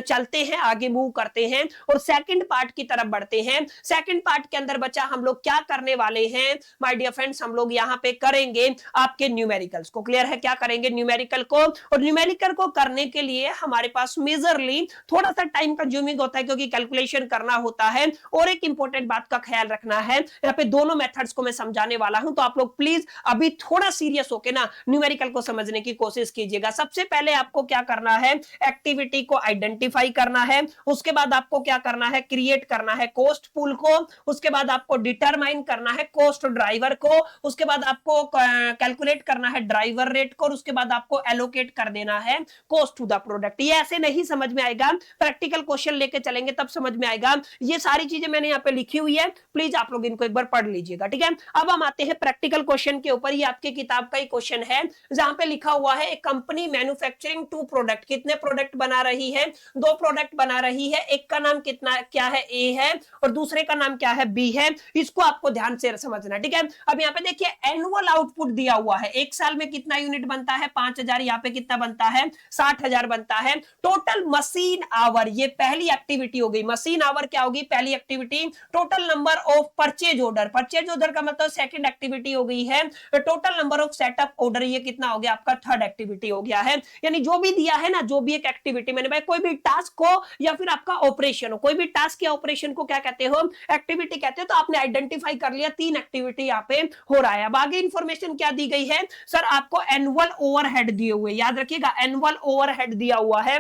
चलते हैं आगे, मूव करते हैं और सेकंड पार्ट की तरफ बढ़ते हैं। सेकंड पार्ट के अंदर बच्चा हम लोग क्या करने वाले हैं माय डियर फ्रेंड्स, हम लोग यहाँ पे करेंगे आपके न्यूमेरिकल्स को। क्लियर है, क्या करेंगे, न्यूमेरिकल को। और न्यूमेरिकल को करने के लिए हमारे पास मेजरली थोड़ा सा टाइम कंज्यूमिंग होता है क्योंकि कैलकुलेशन करना होता है। और एक इंपॉर्टेंट बात का ख्याल रखना है, यहाँ पे दोनों मेथड्स को मैं समझाने वाला हूं, तो आप लोग प्लीज अभी थोड़ा सीरियस होके ना न्यूमेरिकल को समझने की कोशिश कीजिएगा। सबसे पहले आपको क्या करना है, एक्टिविटी को आइडेंटिफाई करना है। उसके बाद आपको क्या करना है, क्रिएट करना है कॉस्ट पूल को। उसके बाद आपको डिटरमाइन करना है कॉस्ट ड्राइवर को। उसके बाद आपको कैलकुलेट करना है ड्राइवर रेट को। और उसके बाद आपको एलोकेट कर देना है कॉस्ट टू द प्रोडक्ट। ये ऐसे नहीं समझ में आएगा, प्रैक्टिकल क्वेश्चन लेके चलेंगे तब समझ में आएगा। ये सारी चीजें मैंने यहाँ पे लिखी हुई है, प्लीज आप लोग इनको एक बार पढ़ लीजिएगा, ठीक है। अब हम आते हैं प्रैक्टिकल क्वेश्चन के ऊपर। ये आपके किताब का ही क्वेश्चन है जहां पे लिखा हुआ है एक कंपनी मैन्युफैक्चरिंग 2 प्रोडक्ट। कितने प्रोडक्ट बना रही है, 2 प्रोडक्ट बना रही है। एक का नाम कितना क्या है, ए है, और दूसरे का नाम क्या है, बी है। इसको आपको ध्यान से समझना, ठीक है। अब यहाँ पे देखिए एनुअल आउटपुट दिया हुआ है, एक साल में कितना यूनिट बनता है, 5000। यहाँ पे कितना बनता है, 60000 बनता है। टोटल मशीन आवर, ये पहली एक्टिविटी हो गई। मशीन आवर क्या होगी, पहली activity. Total number of purchase order, purchase order का मतलब सेकंड एक्टिविटी हो गई है। Total number of setup order, ये कितना हो गया आपका, थर्ड एक्टिविटी हो गया है। यानी जो भी दिया है ना, जो भी एक एक्टिविटी, मैंने भाई कोई भी टास्क हो या फिर आपका ऑपरेशन हो, कोई भी टास्क या ऑपरेशन को क्या कहते हो, एक्टिविटी कहते हो। तो आपने आइडेंटिफाई कर लिया 3 एक्टिविटी यहाँ पे हो रहा है। अब आगे इंफॉर्मेशन क्या दी गई है, सर आपको एनुअल ओवरहेड दिए हुए, याद रखिएगा एनुअल ओवरहेड दिया हुआ है।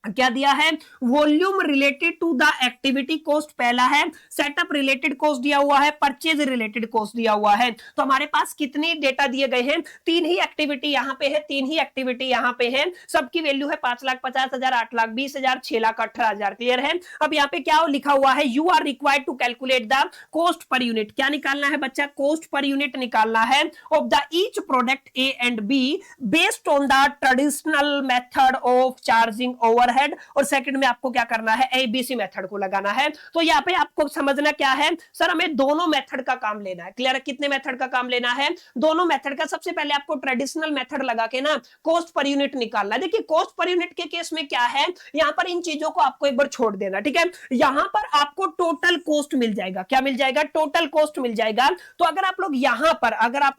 क्या दिया है, volume related to the activity cost पहला है, सेटअप रिलेटेड कॉस्ट दिया हुआ है, परचेज रिलेटेड कॉस्ट दिया हुआ है। तो हमारे पास कितने डेटा दिए गए हैं, 3 ही एक्टिविटी यहाँ पे है, 3 ही एक्टिविटी यहाँ पे है। सबकी वैल्यू है 5,50,000, 8,20,000, 6,18,000। क्लियर है। अब यहाँ पे क्या लिखा हुआ है, you are required to calculate the cost per unit. क्या निकालना है बच्चा, कॉस्ट पर यूनिट निकालना है of the each product A and B based on the traditional method of charging over head. और सेकंड में आपको क्या करना है, एबीसी मेथड को लगाना है। तो यहाँ पे आपको समझना क्या है, सर हमें दोनों मेथड का काम लेना है। क्लियर है, कितने मेथड का काम लेना है, दोनों मेथड का। सबसे पहले आपको ट्रेडिशनल मेथड लगा के ना कॉस्ट पर यूनिट निकालना है। देखिए कॉस्ट पर यूनिट के केस में क्या है, यहाँ पर इन चीजों को आपको एक बार छोड़ देना, ठीक है। यहाँ पर आपको टोटल कॉस्ट मिल जाएगा, क्या मिल जाएगा, टोटल कॉस्ट मिल जाएगा। तो अगर आप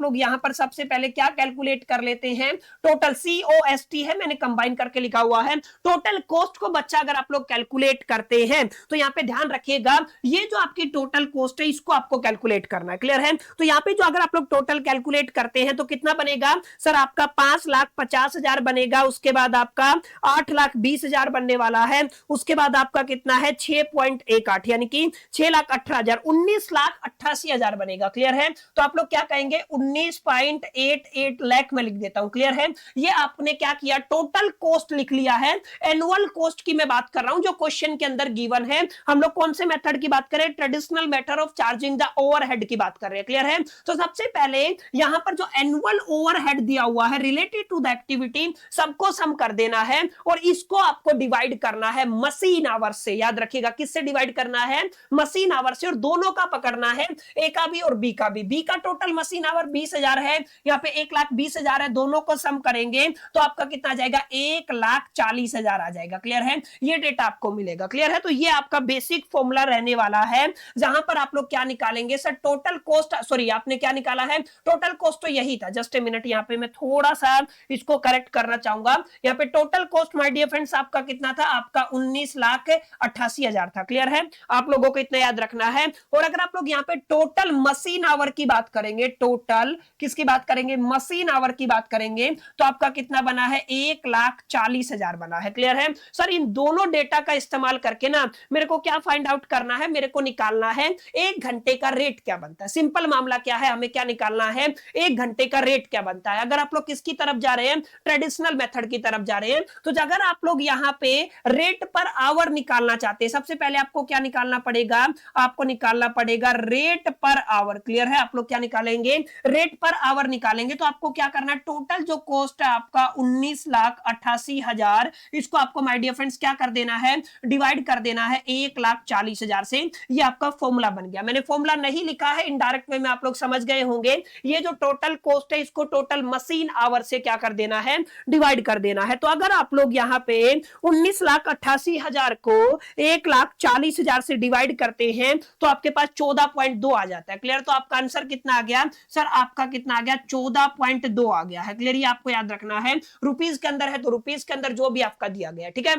लोग यहाँ पर सबसे पहले क्या कैलकुलेट कर लेते हैं, टोटल COST है, मैंने कंबाइन करके लिखा हुआ है। टोटल कॉस्ट को बच्चा अगर आप लोग कैलकुलेट करते हैं तो यहाँ पे ध्यान रखिएगा, ये जो आपकी टोटल कॉस्ट है इसको आपको कैलकुलेट करना है। क्लियर है। तो यहाँ पे जो अगर आप लोग टोटल कैलकुलेट करते हैं तो कितना बनेगा, सर आपका 5,50,000 बनेगा। उसके बाद आपका 8,20,000 बनने वाला है। उसके बाद आपका कितना है, 6.18 यानी कि 6,18,000, 19,88,000 बनेगा। क्लियर है। तो आप लोग क्या कहेंगे, 19.88 लाख में लिख देता हूं। क्लियर है। ये आपने क्या किया, टोटल कॉस्ट लिख लिया है। एनुअल कॉस्ट की मैं बात कर रहा हूं जो क्वेश्चन के अंदर गिवन है। हम लोग कौन से मेथड की बात करें, traditional method of charging the overhead की बात कर रहे हैं। क्लियर है। तो सबसे पहले यहां पर जो एनुअल ओवरहेड दिया हुआ है रिलेटेड टू द एक्टिविटी, सबको सम कर देना है और इसको आपको डिवाइड करना है मशीन आवर से। याद रखिएगा किससे डिवाइड करना है, मशीन आवर से। और दोनों का पकड़ना है, ए का भी और बी का भी। बी का टोटल मशीन आवर 20,000 है, यहाँ पे 1,20,000 है। दोनों को सम करेंगे तो आपका कितना आ जाएगा, 1,40,000 आ जाएगा। क्लियर है। ये डेटा आपको मिलेगा। क्लियर है। तो ये आपका बेसिक फॉर्मूला रहने वाला है जहां पर आप लोग क्या निकालेंगे, सर टोटल कॉस्ट, सॉरी आपने क्या निकाला है, टोटल कॉस्ट तो यही था। जस्ट ए मिनट, यहाँ पे मैं थोड़ा सा इसको करेक्ट करना चाहूंगा। यहाँ पे total cost my dear friends आपका कितना था, आपका 19,88,000 था। क्लियर है। आप लोगों को इतना याद रखना है। और अगर आप लोग यहाँ पे टोटल मशीन आवर की बात करेंगे, टोटल किसकी बात करेंगे, मशीन आवर की बात करेंगे, तो आपका कितना बना है, 1,40,000 बना है। क्लियर है। है सर इन दोनों डेटा का इस्तेमाल करके ना मेरे को क्या फाइंड आउट करना है, मेरे को निकालना है 1 घंटे का रेट क्या बनता है। सिंपल मामला क्या है, हमें क्या निकालना है, 1 घंटे का रेट क्या बनता है। अगर आप लोग किसकी तरफ जा रहे हैं, ट्रेडिशनल मेथड की तरफ जा रहे हैं, तो अगर आप लोग यहां पे रेट पर आवर निकालना चाहते हैं, सबसे पहले आपको क्या निकालना पड़ेगा, आपको निकालना पड़ेगा रेट पर आवर। क्लियर है, आप लोग क्या निकालेंगे, रेट पर आवर निकालेंगे। तो आपको क्या करना है, टोटल जो कॉस्ट है आपका 19,88,000, इसको आपको माय डियर फ्रेंड्स क्या कर देना है, डिवाइड कर देना है 1,40,000 से। ये आपका फॉर्मूला बन गया। मैंने फॉर्मूला नहीं लिखा है, इनडायरेक्ट वे में आप लोग समझ गए होंगे। ये जो टोटल कॉस्ट है इसको टोटल मशीन आवर से क्या कर देना है, डिवाइड कर देना है। तो अगर आप लोग यहां पे 19,88,000 को 1,40,000 से डिवाइड करते हैं तो आपके पास 14.2 आ जाता है। क्लियर, तो आपका आंसर कितना आ गया सर, आपका कितना आ गया, 14.2 आ गया है। क्लियर, ये आपको याद रखना है, रुपीस के अंदर है तो रुपीस के अंदर जो भी आपका दिया गया, ठीक है।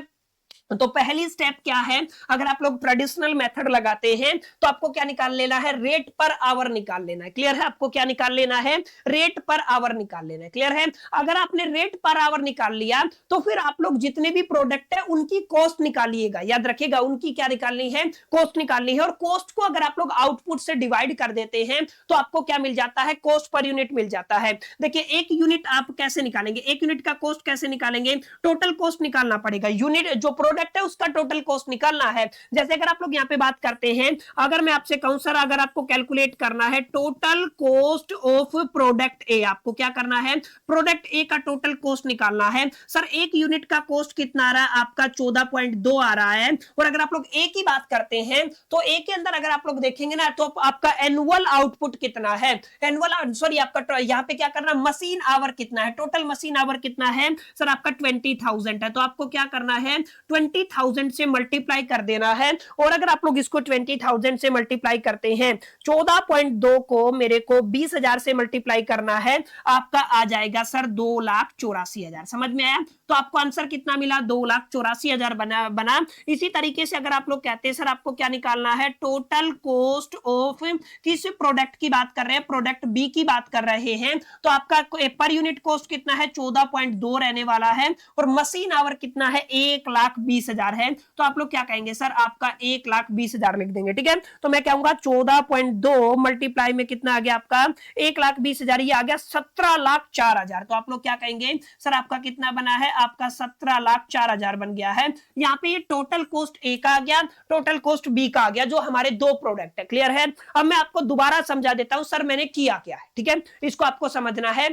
तो पहली स्टेप क्या है, अगर आप लोग ट्रेडिशनल मेथड लगाते हैं तो आपको क्या निकाल लेना है, रेट पर आवर निकाल लेना है। क्लियर है, आपको क्या निकाल लेना है, रेट पर आवर निकाल लेना है। क्लियर है, अगर आपने रेट पर आवर निकाल लिया तो फिर आप लोग जितने भी प्रोडक्ट है उनकी कॉस्ट निकालिएगा। याद रखिएगा, उनकी क्या निकालनी है, कॉस्ट निकालनी है। और कॉस्ट को अगर आप लोग आउटपुट से डिवाइड कर देते हैं तो आपको क्या मिल जाता है, कॉस्ट पर यूनिट मिल जाता है। देखिए, एक यूनिट आप कैसे निकालेंगे, एक यूनिट का कॉस्ट कैसे निकालेंगे, टोटल कॉस्ट निकालना पड़ेगा। यूनिट जो प्रोडक्ट है उसका टोटल कॉस्ट निकालना है। जैसे अगर आप लोग यहां पे बात करते हैं, अगर मैं आपसे कहूं सर अगर आपको कैलकुलेट करना है टोटल कॉस्ट ऑफ प्रोडक्ट ए, आपको क्या करना है, प्रोडक्ट ए का टोटल कॉस्ट निकालना है। सर एक यूनिट का कॉस्ट कितना आ रहा है, आपका 14.2 आ रहा है। और अगर आप लोग ए की बात करते हैं तो ए के अंदर अगर आप लोग देखेंगे ना तो आपका एनुअल आउटपुट कितना है, एनुअल सॉरी आपका यहां पे क्या करना, मशीन आवर कितना है, टोटल मशीन आवर कितना है सर, आपका 20,000 है। तो आपको क्या करना है, 20,000 से मल्टीप्लाई कर देना है। और अगर आप लोग इसको 20,000 से मल्टीप्लाई करते हैं, 14.2 को मेरे को 20,000 से मल्टीप्लाई करना है, आपका आ जाएगा सर 2,84,000। समझ में आया, तो आपको आंसर कितना मिला, 2,84,000 बना। इसी तरीके से अगर आप लोग कहते हैं सर आपको क्या निकालना है, टोटल कॉस्ट ऑफ किस प्रोडक्ट की बात कर रहे हैं, प्रोडक्ट बी की बात कर रहे हैं, तो आपका पर यूनिट कॉस्ट कितना है, 14.2 रहने वाला है। और मशीन आवर कितना है, 1,20,000 है। तो आप लोग क्या कहेंगे सर, आपका 1,20,000 लिख देंगे। ठीक है, तो मैं कहूंगा 14.2 मल्टीप्लाई में कितना आ गया आपका 1,20,000, ये आ गया 17,04,000। तो आप लोग क्या कहेंगे सर, आपका कितना बना है, आपका 17,04,000 बन गया है। यहाँ पे ये टोटल कॉस्ट ए का आ गया, टोटल कॉस्ट बी का आ गया, जो हमारे दो प्रोडक्ट है। क्लियर है, अब मैं आपको दोबारा समझा देता हूं सर मैंने किया क्या है। ठीक है, इसको आपको समझना है।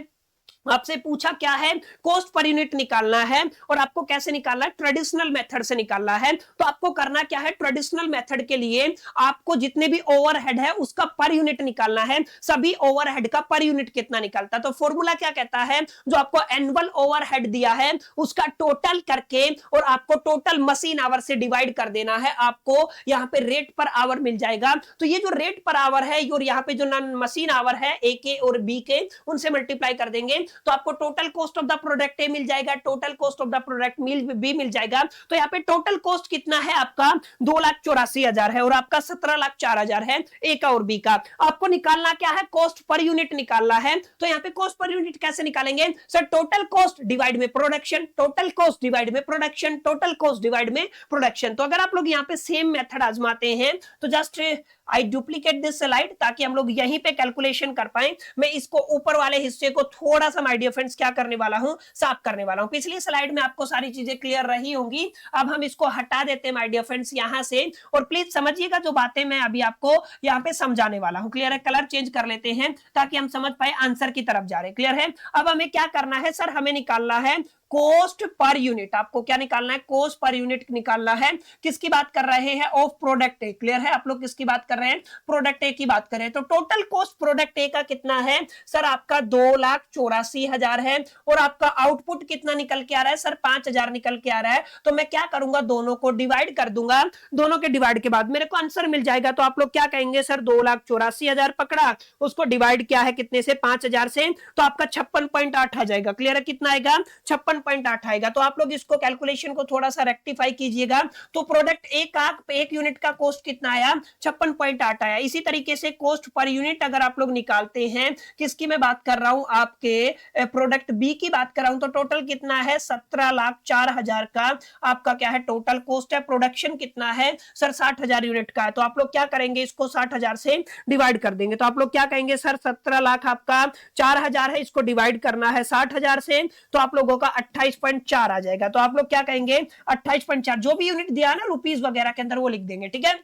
आपसे पूछा क्या है, कॉस्ट पर यूनिट निकालना है और आपको कैसे निकालना है, ट्रेडिशनल मेथड से निकालना है। तो आपको करना क्या है, ट्रेडिशनल मेथड के लिए आपको जितने भी ओवरहेड है उसका पर यूनिट निकालना है। सभी ओवरहेड का पर यूनिट कितना निकलता है, तो फॉर्मूला क्या कहता है, जो आपको एनुअल ओवरहेड दिया है उसका टोटल करके और आपको टोटल मशीन आवर से डिवाइड कर देना है, आपको यहां पे रेट पर आवर मिल जाएगा। तो ये जो रेट पर आवर है और यहाँ पे जो मशीन आवर है ए के और बी के, उनसे मल्टीप्लाई कर देंगे तो आपको total cost of the product A मिल जाएगा, total cost of the product B मिल जाएगा। तो यहाँ पे टोटल कॉस्ट कितना है, आपका 2,84,000 है और आपका 17,04,000 है ए का और बी का। आपको निकालना क्या है, कॉस्ट पर यूनिट निकालना है। तो यहाँ पे कॉस्ट पर यूनिट कैसे निकालेंगे सर, टोटल कॉस्ट डिवाइड में प्रोडक्शन, टोटल कॉस्ट डिवाइड में प्रोडक्शन, टोटल कॉस्ट डिवाइड में प्रोडक्शन। तो अगर आप लोग यहाँ पे सेम मेथड आजमाते हैं तो just I duplicate this slide ताकि हम लोग यहीं पे कैलकुलेशन कर पाए। मैं इसको ऊपर वाले हिस्से को थोड़ा सा माय डियर फ्रेंड्स क्या करने वाला हूं, साफ करने वाला हूं। पिछली स्लाइड में आपको सारी चीजें क्लियर रही होंगी, अब हम इसको हटा देते हैं माय डियर फ्रेंड्स यहां से। और प्लीज समझिएगा जो बातें मैं अभी आपको यहां पे समझाने वाला हूं। क्लियर है, कलर चेंज कर लेते हैं ताकि हम समझ पाए आंसर की तरफ जा रहे हैं। क्लियर है, अब हमें क्या करना है सर, हमें निकालना है कॉस्ट पर यूनिट। आपको क्या निकालना है, कॉस्ट पर यूनिट निकालना है। किसकी बात कर रहे हैं, ऑफ प्रोडक्ट ए। क्लियर है, आप लोग किसकी बात कर रहे हैं, प्रोडक्ट ए की बात कर रहे हैं। तो टोटल कॉस्ट प्रोडक्ट ए का कितना है सर, आपका 2,84,000 है। और आपका आउटपुट कितना निकल के आ रहा है सर, 5,000 निकल के आ रहा है। तो मैं क्या करूंगा, दोनों को डिवाइड कर दूंगा, दोनों के डिवाइड के बाद मेरे को आंसर मिल जाएगा। तो आप लोग क्या कहेंगे सर, 2,84,000 पकड़ा, उसको डिवाइड किया है कितने से, 5,000 से, तो आपका 56.8 आ जाएगा। क्लियर है, कितना आएगा, 56.8 56.8 आएगा। तो आप लोग इसको कैलकुलेशन को थोड़ा सा रेक्टिफाई कीजिएगा। तो प्रोडक्ट एक यूनिट का कॉस्ट कितना आया, 56.8 आया। इसी तरीके से कॉस्ट पर यूनिट अगर आप लोग निकालते हैं, किसकी मैं बात कर रहा हूं, आपके प्रोडक्ट बी की बात कर रहा हूं, तो टोटल कितना है, 17,04,000 का आपका क्या है टोटल कॉस्ट है। प्रोडक्शन कितना है सर, 60,000 यूनिट का है। तो आप लोग क्या करेंगे, इसको 60,000 से डिवाइड कर देंगे। तो आप लोग क्या कहेंगे सर, 17 लाख आपका 4,000 है, इसको डिवाइड करना है 60,000 से, तो आप लोगों का 28.4 आ जाएगा। तो आप लोग क्या कहेंगे, 28.4, जो भी यूनिट दिया ना रुपीस वगैरह के अंदर वो लिख देंगे, ठीक है।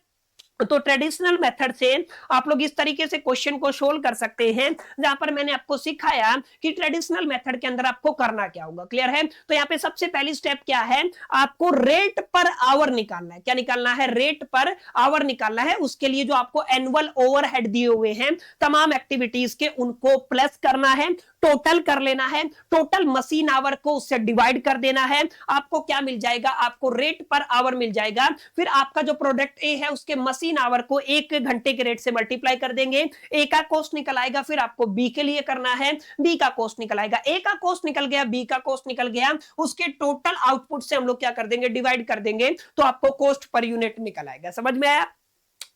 तो ट्रेडिशनल मेथड से आप लोग इस तरीके से क्वेश्चन को सोल्व कर सकते हैं, जहां पर मैंने आपको सिखाया कि ट्रेडिशनल मेथड के अंदर आपको करना क्या होगा। क्लियर है। तो यहाँ पे सबसे पहली स्टेप क्या है, आपको रेट पर आवर निकालना है। क्या निकालना है, रेट पर आवर निकालना है। उसके लिए जो आपको एनुअल ओवरहेड दिए हुए हैं तमाम एक्टिविटीज के, उनको प्लस करना है, टोटल कर लेना है, टोटल मशीन आवर को उससे डिवाइड कर देना है। आपको क्या मिल जाएगा, आपको रेट पर आवर मिल जाएगा। फिर आपका जो प्रोडक्ट ए है उसके मशीन आवर को 1 घंटे के रेट से मल्टीप्लाई कर देंगे, ए का कॉस्ट निकल आएगा। फिर आपको बी के लिए करना है, बी का कॉस्ट निकल आएगा। ए का कॉस्ट निकल गया, बी का कॉस्ट निकल गया, उसके टोटल आउटपुट से हम लोग क्या कर देंगे, डिवाइड कर देंगे, तो आपको कॉस्ट पर यूनिट निकल आएगा। समझ में आया,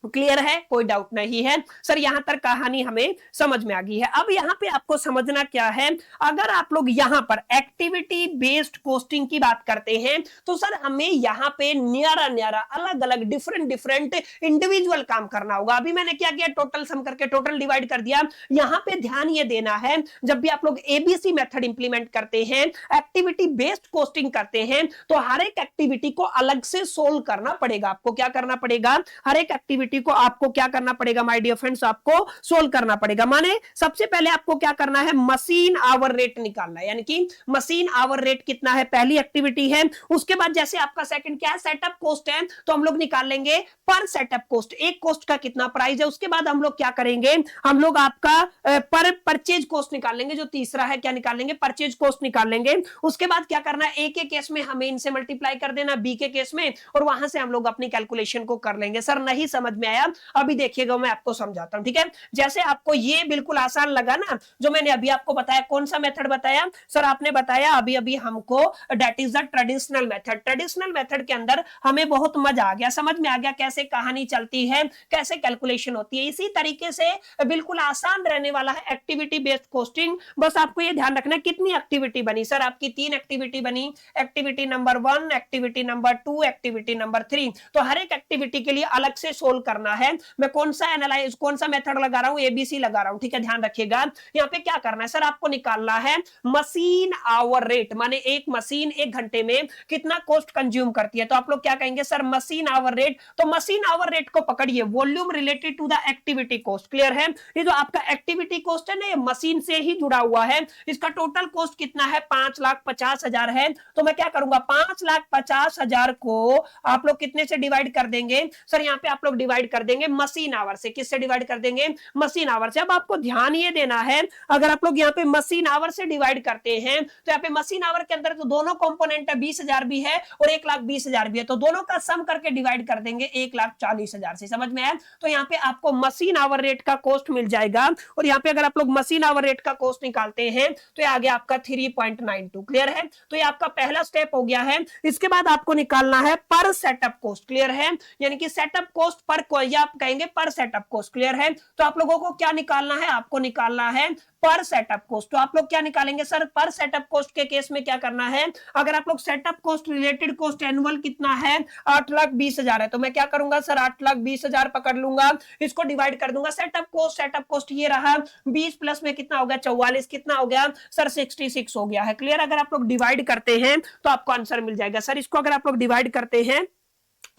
क्लियर है, कोई डाउट नहीं है सर, यहां तक कहानी हमें समझ में आ गई है। अब यहां पे आपको समझना क्या है, अगर आप लोग यहां पर एक्टिविटी बेस्ड कॉस्टिंग की बात करते हैं, तो सर हमें यहां पे न्यारा न्यारा अलग अलग डिफरेंट इंडिविजुअल काम करना होगा। अभी मैंने क्या किया, टोटल सम करके टोटल डिवाइड कर दिया। यहां पे ध्यान ये देना है, जब भी आप लोग एबीसी मेथड इंप्लीमेंट करते हैं, एक्टिविटी बेस्ड कॉस्टिंग करते हैं, तो हर एक एक्टिविटी को अलग से सोल्व करना पड़ेगा। आपको क्या करना पड़ेगा, हर एक एक्टिविटी को आपको क्या करना पड़ेगा माय डियर फ्रेंड्स, आपको सोल्व करना पड़ेगा। माने सबसे पहले आपको क्या करना है, मशीन आवर रेट निकालना है, यानी कि मशीन आवर रेट कितना है, पहली एक्टिविटी है। उसके बाद जैसे आपका सेकंड क्या है, सेटअप कॉस्ट है, तो हम लोग निकाल लेंगे पर सेटअप कॉस्ट, एक कॉस्ट का कितना प्राइस है। उसके बाद हम लोग क्या करेंगे, हम लोग आपका पर परचेज कॉस्ट निकाल लेंगे, जो तीसरा है क्या निकाल लेंगे, परचेज कॉस्ट निकाल लेंगे। उसके बाद क्या करना है, ए के केस में हमें इनसे मल्टीप्लाई कर देना, बी के केस में, और वहां से हम लोग अपनी कैलकुलेशन को कर लेंगे। सर नहीं समझ में आया, अभी देखिएगा मैं आपको समझाता हूं, ठीक है। जैसे आपको ये बिल्कुल आसान लगा ना, जो मैंने अभी आपको बताया, कौन सा मेथड बताया सर, आपने बताया अभी अभी हमको, that is the traditional method. Traditional method के अंदर हमें बहुत मजा आ गया, समझ में आ गया कैसे कहानी चलती है, कैसे कैलकुलेशन होती है। इसी तरीके से बिल्कुल आसान रहने वाला है एक्टिविटी बेस्ड कॉस्टिंग। बस आपको ये ध्यान रखना, कितनी एक्टिविटी बनी सर, आपकी 3 एक्टिविटी बनी, activity number 1, activity number 2, activity number 3। तो हर एक एक्टिविटी के लिए अलग से सोल्व करना है। मैं कौन सा एनालाइज, कौन सा मेथड लगा रहा हूं, एबीसी लगा रहा हूं, ठीक है, ध्यान रखिएगा। यहाँ पे क्या करना है सर, आपको निकालना है मशीन आवर रेट, माने एक मशीन 1 घंटे में कितना कॉस्ट कंज्यूम करती है। तो आप लोग क्या कहेंगे सर, मशीन आवर रेट। तो मशीन आवर रेट को पकड़िए, volume related to the activity cost. Clear है, ये जो आपका एक्टिविटी कॉस्ट है ना, ये मशीन से ही जुड़ा हुआ है। इसका टोटल कॉस्ट कितना है, 5,50,000 है। तो मैं क्या करूंगा, 5,50,000 को आप लोग कितने से डिवाइड कर देंगे सर, यहाँ पे आप लोग डिवाइड कर देंगे मशीन आवर से। किससे डिवाइड कर देंगे, मशीन आवर से। अब आपको ध्यान ये देना है, अगर आप लोग यहाँ पे मशीन आवर से डिवाइड करते हैं, तो यहाँ पे मशीन आवर के अंदर तो दोनों कंपोनेंट है, 20,000 भी है और 1,20,000 भी है, तो दोनों का सम करके डिवाइड कर देंगे 1,40,000 से। समझ में आया। तो यहाँ पे आपको मशीन आवर रेट का कॉस्ट मिल जाएगा, और यहाँ पे अगर आप लोग मशीन आवर रेट का कॉस्ट निकालते हैं, तो ये आ गया आपका 3.92। क्लियर है, तो ये आपका पहला स्टेप हो गया है। इसके बाद आपको निकालना है पर सेटअप कॉस्ट। क्लियर है, यानी कि सेटअप कॉस्ट पर, या आप कहेंगे पर सेटअप कॉस्ट। क्लियर है, तो आप लोगों को क्या निकालना है, आपको निकालना है पर सेटअप कॉस्ट। तो आप लोग क्या निकालेंगे सर, पर सेटअप कॉस्ट के केस में क्या करना है, अगर आप लोग setup cost related cost annual कितना है, 8,20,000 है, तो मैं क्या करूंगा सर, 8,20,000 पकड़ लूंगा, इसको डिवाइड कर दूंगा। सेटअप कॉस्ट ये रहा, 20 प्लस में कितना हो गया, 44, कितना हो गया सर, 66 हो गया है। क्लियर, अगर आप लोग डिवाइड करते हैं तो आपको आंसर मिल जाएगा। सर इसको अगर आप लोग डिवाइड करते हैं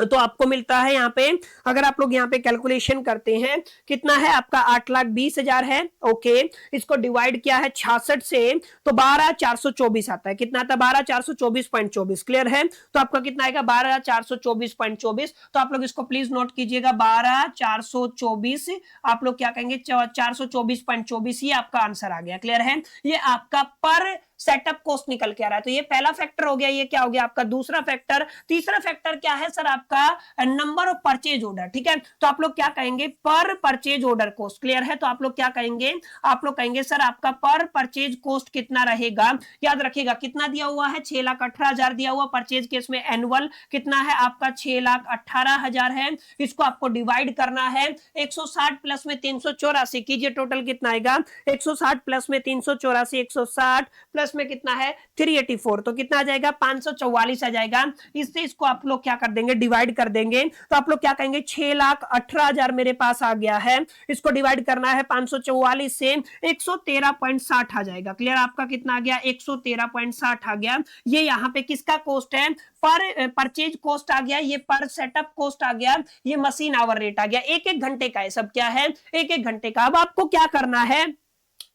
तो आपको मिलता है यहाँ पे, अगर आप लोग यहाँ पे कैलकुलेशन करते हैं, कितना है आपका, 8,20,000 है। ओके, इसको डिवाइड किया है 66 से, तो 12,424 आता है। कितना आता है, 12,424.24। क्लियर है, तो आपका कितना आएगा, 12,424.24। तो आप लोग इसको प्लीज नोट कीजिएगा, 12,424, आप लोग क्या कहेंगे, 424.24, ये आपका आंसर आ गया। क्लियर है, ये आपका पर सेटअप कॉस्ट निकल के आ रहा है। तो ये पहला फैक्टर हो गया, ये क्या हो गया आपका दूसरा फैक्टर। तीसरा फैक्टर क्या है सर आपका नंबर ऑफ परचेज ऑर्डर, ठीक है। तो आप लोग क्या कहेंगे पर परचेज ऑर्डर कॉस्ट, क्लियर है। तो आप लोग क्या कहेंगे, आप लोग कहेंगे सर आपका पर परचेज कॉस्ट कितना रहेगा। याद रखिएगा कितना दिया हुआ है 6,18,000 दिया हुआ परचेज केस में। एनुअल कितना है आपका 6,18,000 है। इसको आपको डिवाइड करना है 160 प्लस में 384 कीजिए, टोटल कितना आएगा 160 प्लस में 384, 160 प्लस में कितना है 384, तो कितना आ जाएगा 544 आ जाएगा। इससे इसको आप लोग क्या कर देंगे डिवाइड कर देंगे। तो आप लोग क्या कहेंगे 6,18,000 मेरे पास आ गया है, इसको डिवाइड करना है 544 से 113.60 आ जाएगा। क्लियर, आपका कितना आ गया 113.60 आ गया। ये यहाँ पे किसका कॉस्ट है पर परचेज कॉस्ट आ गया, ये पर सेटअप कॉस्ट आ गया, ये मशीन आवर रेट आ गया। एक एक घंटे का है सब, क्या है एक एक घंटे का। अब आपको क्या करना है,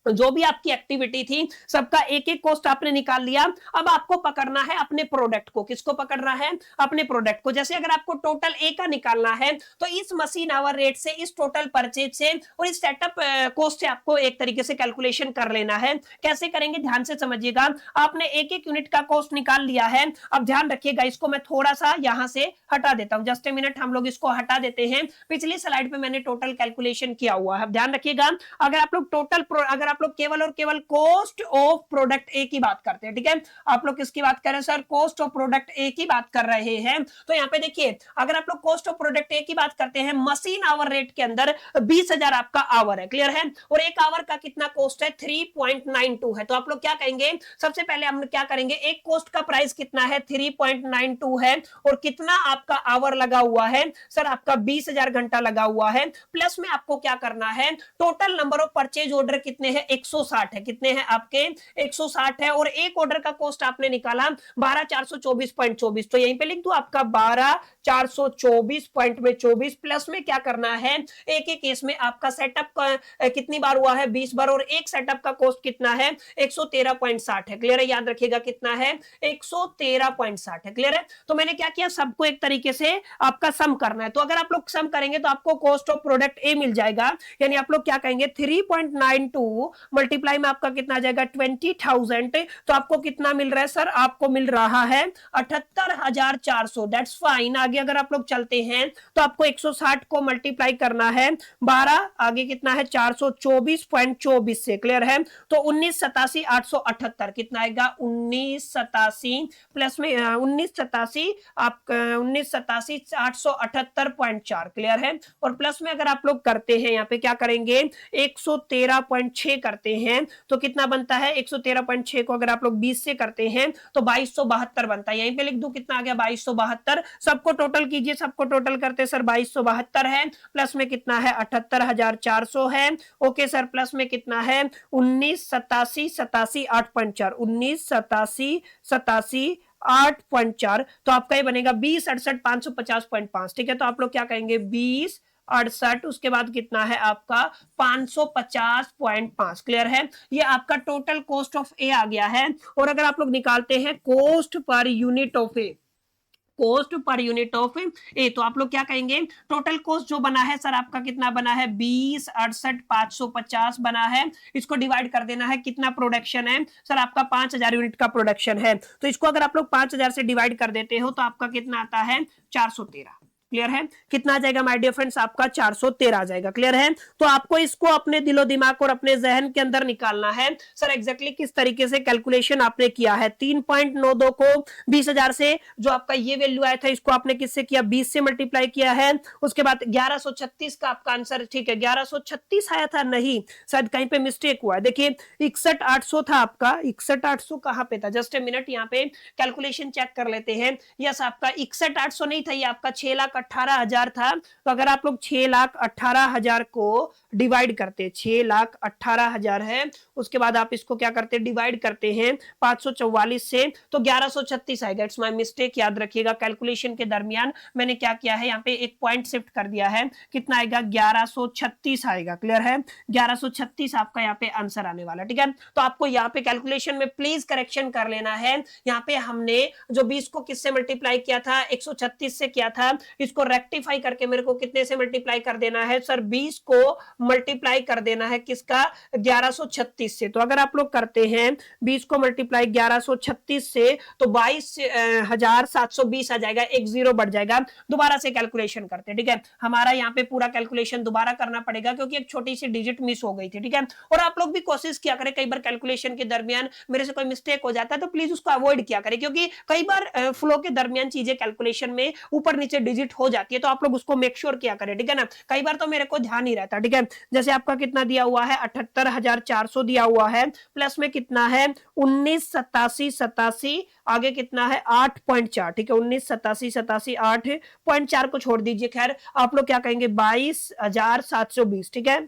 जो भी आपकी एक्टिविटी थी सबका एक एक कॉस्ट आपने निकाल लिया। अब आपको पकड़ना है अपने प्रोडक्ट को। किसको पकड़ना है अपने प्रोडक्ट को। जैसे अगर आपको टोटल ए का निकालना है तो इस मशीन आवर रेट से, इस टोटल परचेज से और इस सेटअप कॉस्ट से आपको एक तरीके से कैलकुलेशन कर लेना है। कैसे करेंगे ध्यान से समझिएगा। आपने एक एक यूनिट का कॉस्ट निकाल लिया है। अब ध्यान रखिएगा, इसको मैं थोड़ा सा यहां से हटा देता हूं, जस्ट ए मिनट, हम लोग इसको हटा देते हैं। पिछली स्लाइड पे मैंने टोटल कैलकुलेशन किया हुआ है। ध्यान रखिएगा, अगर आप लोग टोटल अगर आप लोग केवल और केवल कॉस्ट ऑफ प्रोडक्ट ए की बात करते हैं, ठीक है। आप लोग किसकी बात कर रहे हैं सर, कॉस्ट ऑफ प्रोडक्ट ए की बात कर रहे हैं। तो यहाँ पे देखिए अगर आप लोग कॉस्ट ऑफ प्रोडक्ट ए की बात करते हैं, मशीन आवर रेट के अंदर 20,000 आपका आवर है, क्लियर है। और एक आवर का कितना कॉस्ट है 3.92 है। तो आप लोग क्या कहेंगे, सबसे पहले हम क्या करेंगे, एक कॉस्ट का प्राइस कितना है 3.92 है और कितना आपका आवर लगा हुआ है सर, आपका 20,000 घंटा लगा हुआ है। प्लस में आपको क्या करना है, total number of purchase order कितने हैं 160 है। कितने हैं आपके 160 है। और एक ऑर्डर का कॉस्ट आपने निकाला 12,424.24, तो यहीं पे लिख दो आपका 12,424.24 प्लस में क्या करना है, एक एक केस में आपका सेटअप कितनी बार हुआ है 20 बार, और एक सेटअप का कॉस्ट कितना है 113.60 है। क्लियर है, याद रखिएगा कितना है 113.60 है। क्लियर है। तो मैंने क्या किया, सबको एक तरीके से आपका सम करना है। तो अगर आप लोग सम करेंगे तो आपको कॉस्ट ऑफ प्रोडक्ट ए मिल जाएगा। यानी आप लोग क्या कहेंगे 3.92 मल्टीप्लाई में आपका कितना आ जाएगा 20,000। तो आपको कितना मिल रहा है सर, आपको मिल रहा है 78,400। That's fine. आगे अगर आप लोग चलते हैं तो आपको 160 को मल्टीप्लाई करना है 12, आगे कितना है 424.24 से। क्लियर है। तो 1987,878 कितना आएगा 1987 प्लस में 1987 आपका 1987,878.4। क्लियर है। और प्लस में अगर आप लोग करते हैं यहाँ पे क्या करेंगे 113.6 करते हैं तो कितना बनता है 113.6 को अगर आप लोग 20 से करते हैं तो 2272 बनता है। यहीं पे लिख दूं कितना आ गया 2272। सबको टोटल कीजिए, सबको टोटल करते सर 2272 है, प्लस में कितना है 78,400 है। ओके सर, प्लस में कितना है 1987,87,8.4 1987,87,8.4। तो आपका ये बनेगा 20,68,550.5। ठीक है। तो आप लोग क्या कहेंगे 20,68, उसके बाद कितना है आपका 550.5। क्लियर है। ये आपका टोटल कॉस्ट ऑफ ए आ गया है। और अगर आप लोग निकालते हैं cost per unit of A, cost per unit of A, तो आप लोग क्या कहेंगे टोटल कॉस्ट जो बना है सर आपका कितना बना है 20,68,550 बना है। इसको डिवाइड कर देना है, कितना प्रोडक्शन है सर आपका 5,000 यूनिट का प्रोडक्शन है। तो इसको अगर आप लोग 5,000 से डिवाइड कर देते हो तो आपका कितना आता है 413। क्लियर है। कितना आ जाएगा माय डियर फ्रेंड्स, आपका 413 आ जाएगा। क्लियर है। तो आपको इसको अपने दिलो दिमाग और अपने जहन के अंदर निकालना है सर एग्जैक्टली किस तरीके से कैलकुलेशन आपने किया है। 3.92 को 20,000 से जो आपका ये वैल्यू आया था इसको आपने किससे किया 20 से मल्टीप्लाई किया है। उसके बाद 1136 का आपका आंसर, ठीक है 1136 आया था, नहीं शायद कहीं पे मिस्टेक हुआ है। देखिए 61,800 था आपका, 61,800 कहां पे था, जस्ट ए मिनट यहाँ पे कैलकुलेशन चेक कर लेते हैं। यस आपका 61,800 नहीं था, ये आपका 6,18,000 था। तो अगर आप लोग 6,18,000 को डिवाइड करते, 6,18,000 है, उसके बाद आप इसको क्या करते डिवाइड करते हैं 544 से तो 1136 आएगा। इट्स माय मिस्टेक, याद रखिएगा कैलकुलेशन के दरमियान मैंने क्या किया है यहाँ पे एक पॉइंट शिफ्ट कर दिया है। कितना आएगा 1136 आएगा। क्लियर है। 1136 आपका यहाँ पे आंसर आने वाला। ठीक है। तो आपको यहाँ पे कैलकुलेशन में प्लीज करेक्शन कर लेना है। यहाँ पे हमने जो 20 को किससे मल्टीप्लाई किया था 136 से किया था, इसको रेक्टिफाई करके मेरे को कितने से मल्टीप्लाई कर देना है सर, 20 को मल्टीप्लाई कर देना है किसका, 1136 से। तो अगर आप लोग करते हैं 20 को मल्टीप्लाई 1136 से तो 22,720 आ जाएगा, एक जीरो बढ़ जाएगा। दोबारा से कैलकुलेशन करते हैं, ठीक है। हमारा यहाँ पे पूरा कैलकुलेशन दोबारा करना पड़ेगा क्योंकि एक छोटी सी डिजिट मिस हो गई थी, ठीक है। और आप लोग भी कोशिश किया करें, कई बार कैलकुलेशन के दरमियान मेरे से कोई मिस्टेक हो जाता है तो प्लीज उसको अवॉइड किया करें, क्योंकि कई बार फ्लो के दरमियान चीजें कैलकुलेशन में ऊपर नीचे डिजिट हो जाती है, तो आप लोग उसको मेक श्योर किया करें, ठीक है ना। कई बार तो मेरे को ध्यान नहीं रहता, ठीक है। जैसे आपका कितना दिया हुआ है, 78,400 दिया हुआ है, प्लस में कितना है 1987 आगे कितना है 8.4, ठीक है। 1987 8.4 को छोड़ दीजिए, खैर आप लोग क्या कहेंगे 22,720, ठीक है।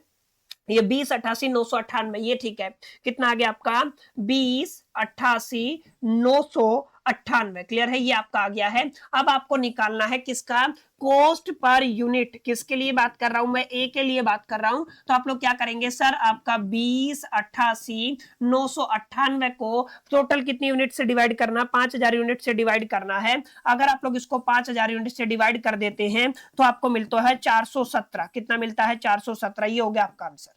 ये 20,88,998 ये ठीक है। कितना आ गया आपका 20,88,998, क्लियर है, ये आपका आ गया है। अब आपको निकालना है किसका, कॉस्ट पर यूनिट। किसके लिए बात कर रहा हूं मैं, ए के लिए बात कर रहा हूं। तो आप लोग क्या करेंगे सर, आपका 20,88,998 को टोटल कितनी यूनिट से डिवाइड करना, 5,000 यूनिट से डिवाइड करना है। अगर आप लोग इसको 5,000 यूनिट से डिवाइड कर देते हैं तो आपको मिलता है 417। कितना मिलता है 417, ये हो गया आपका आंसर।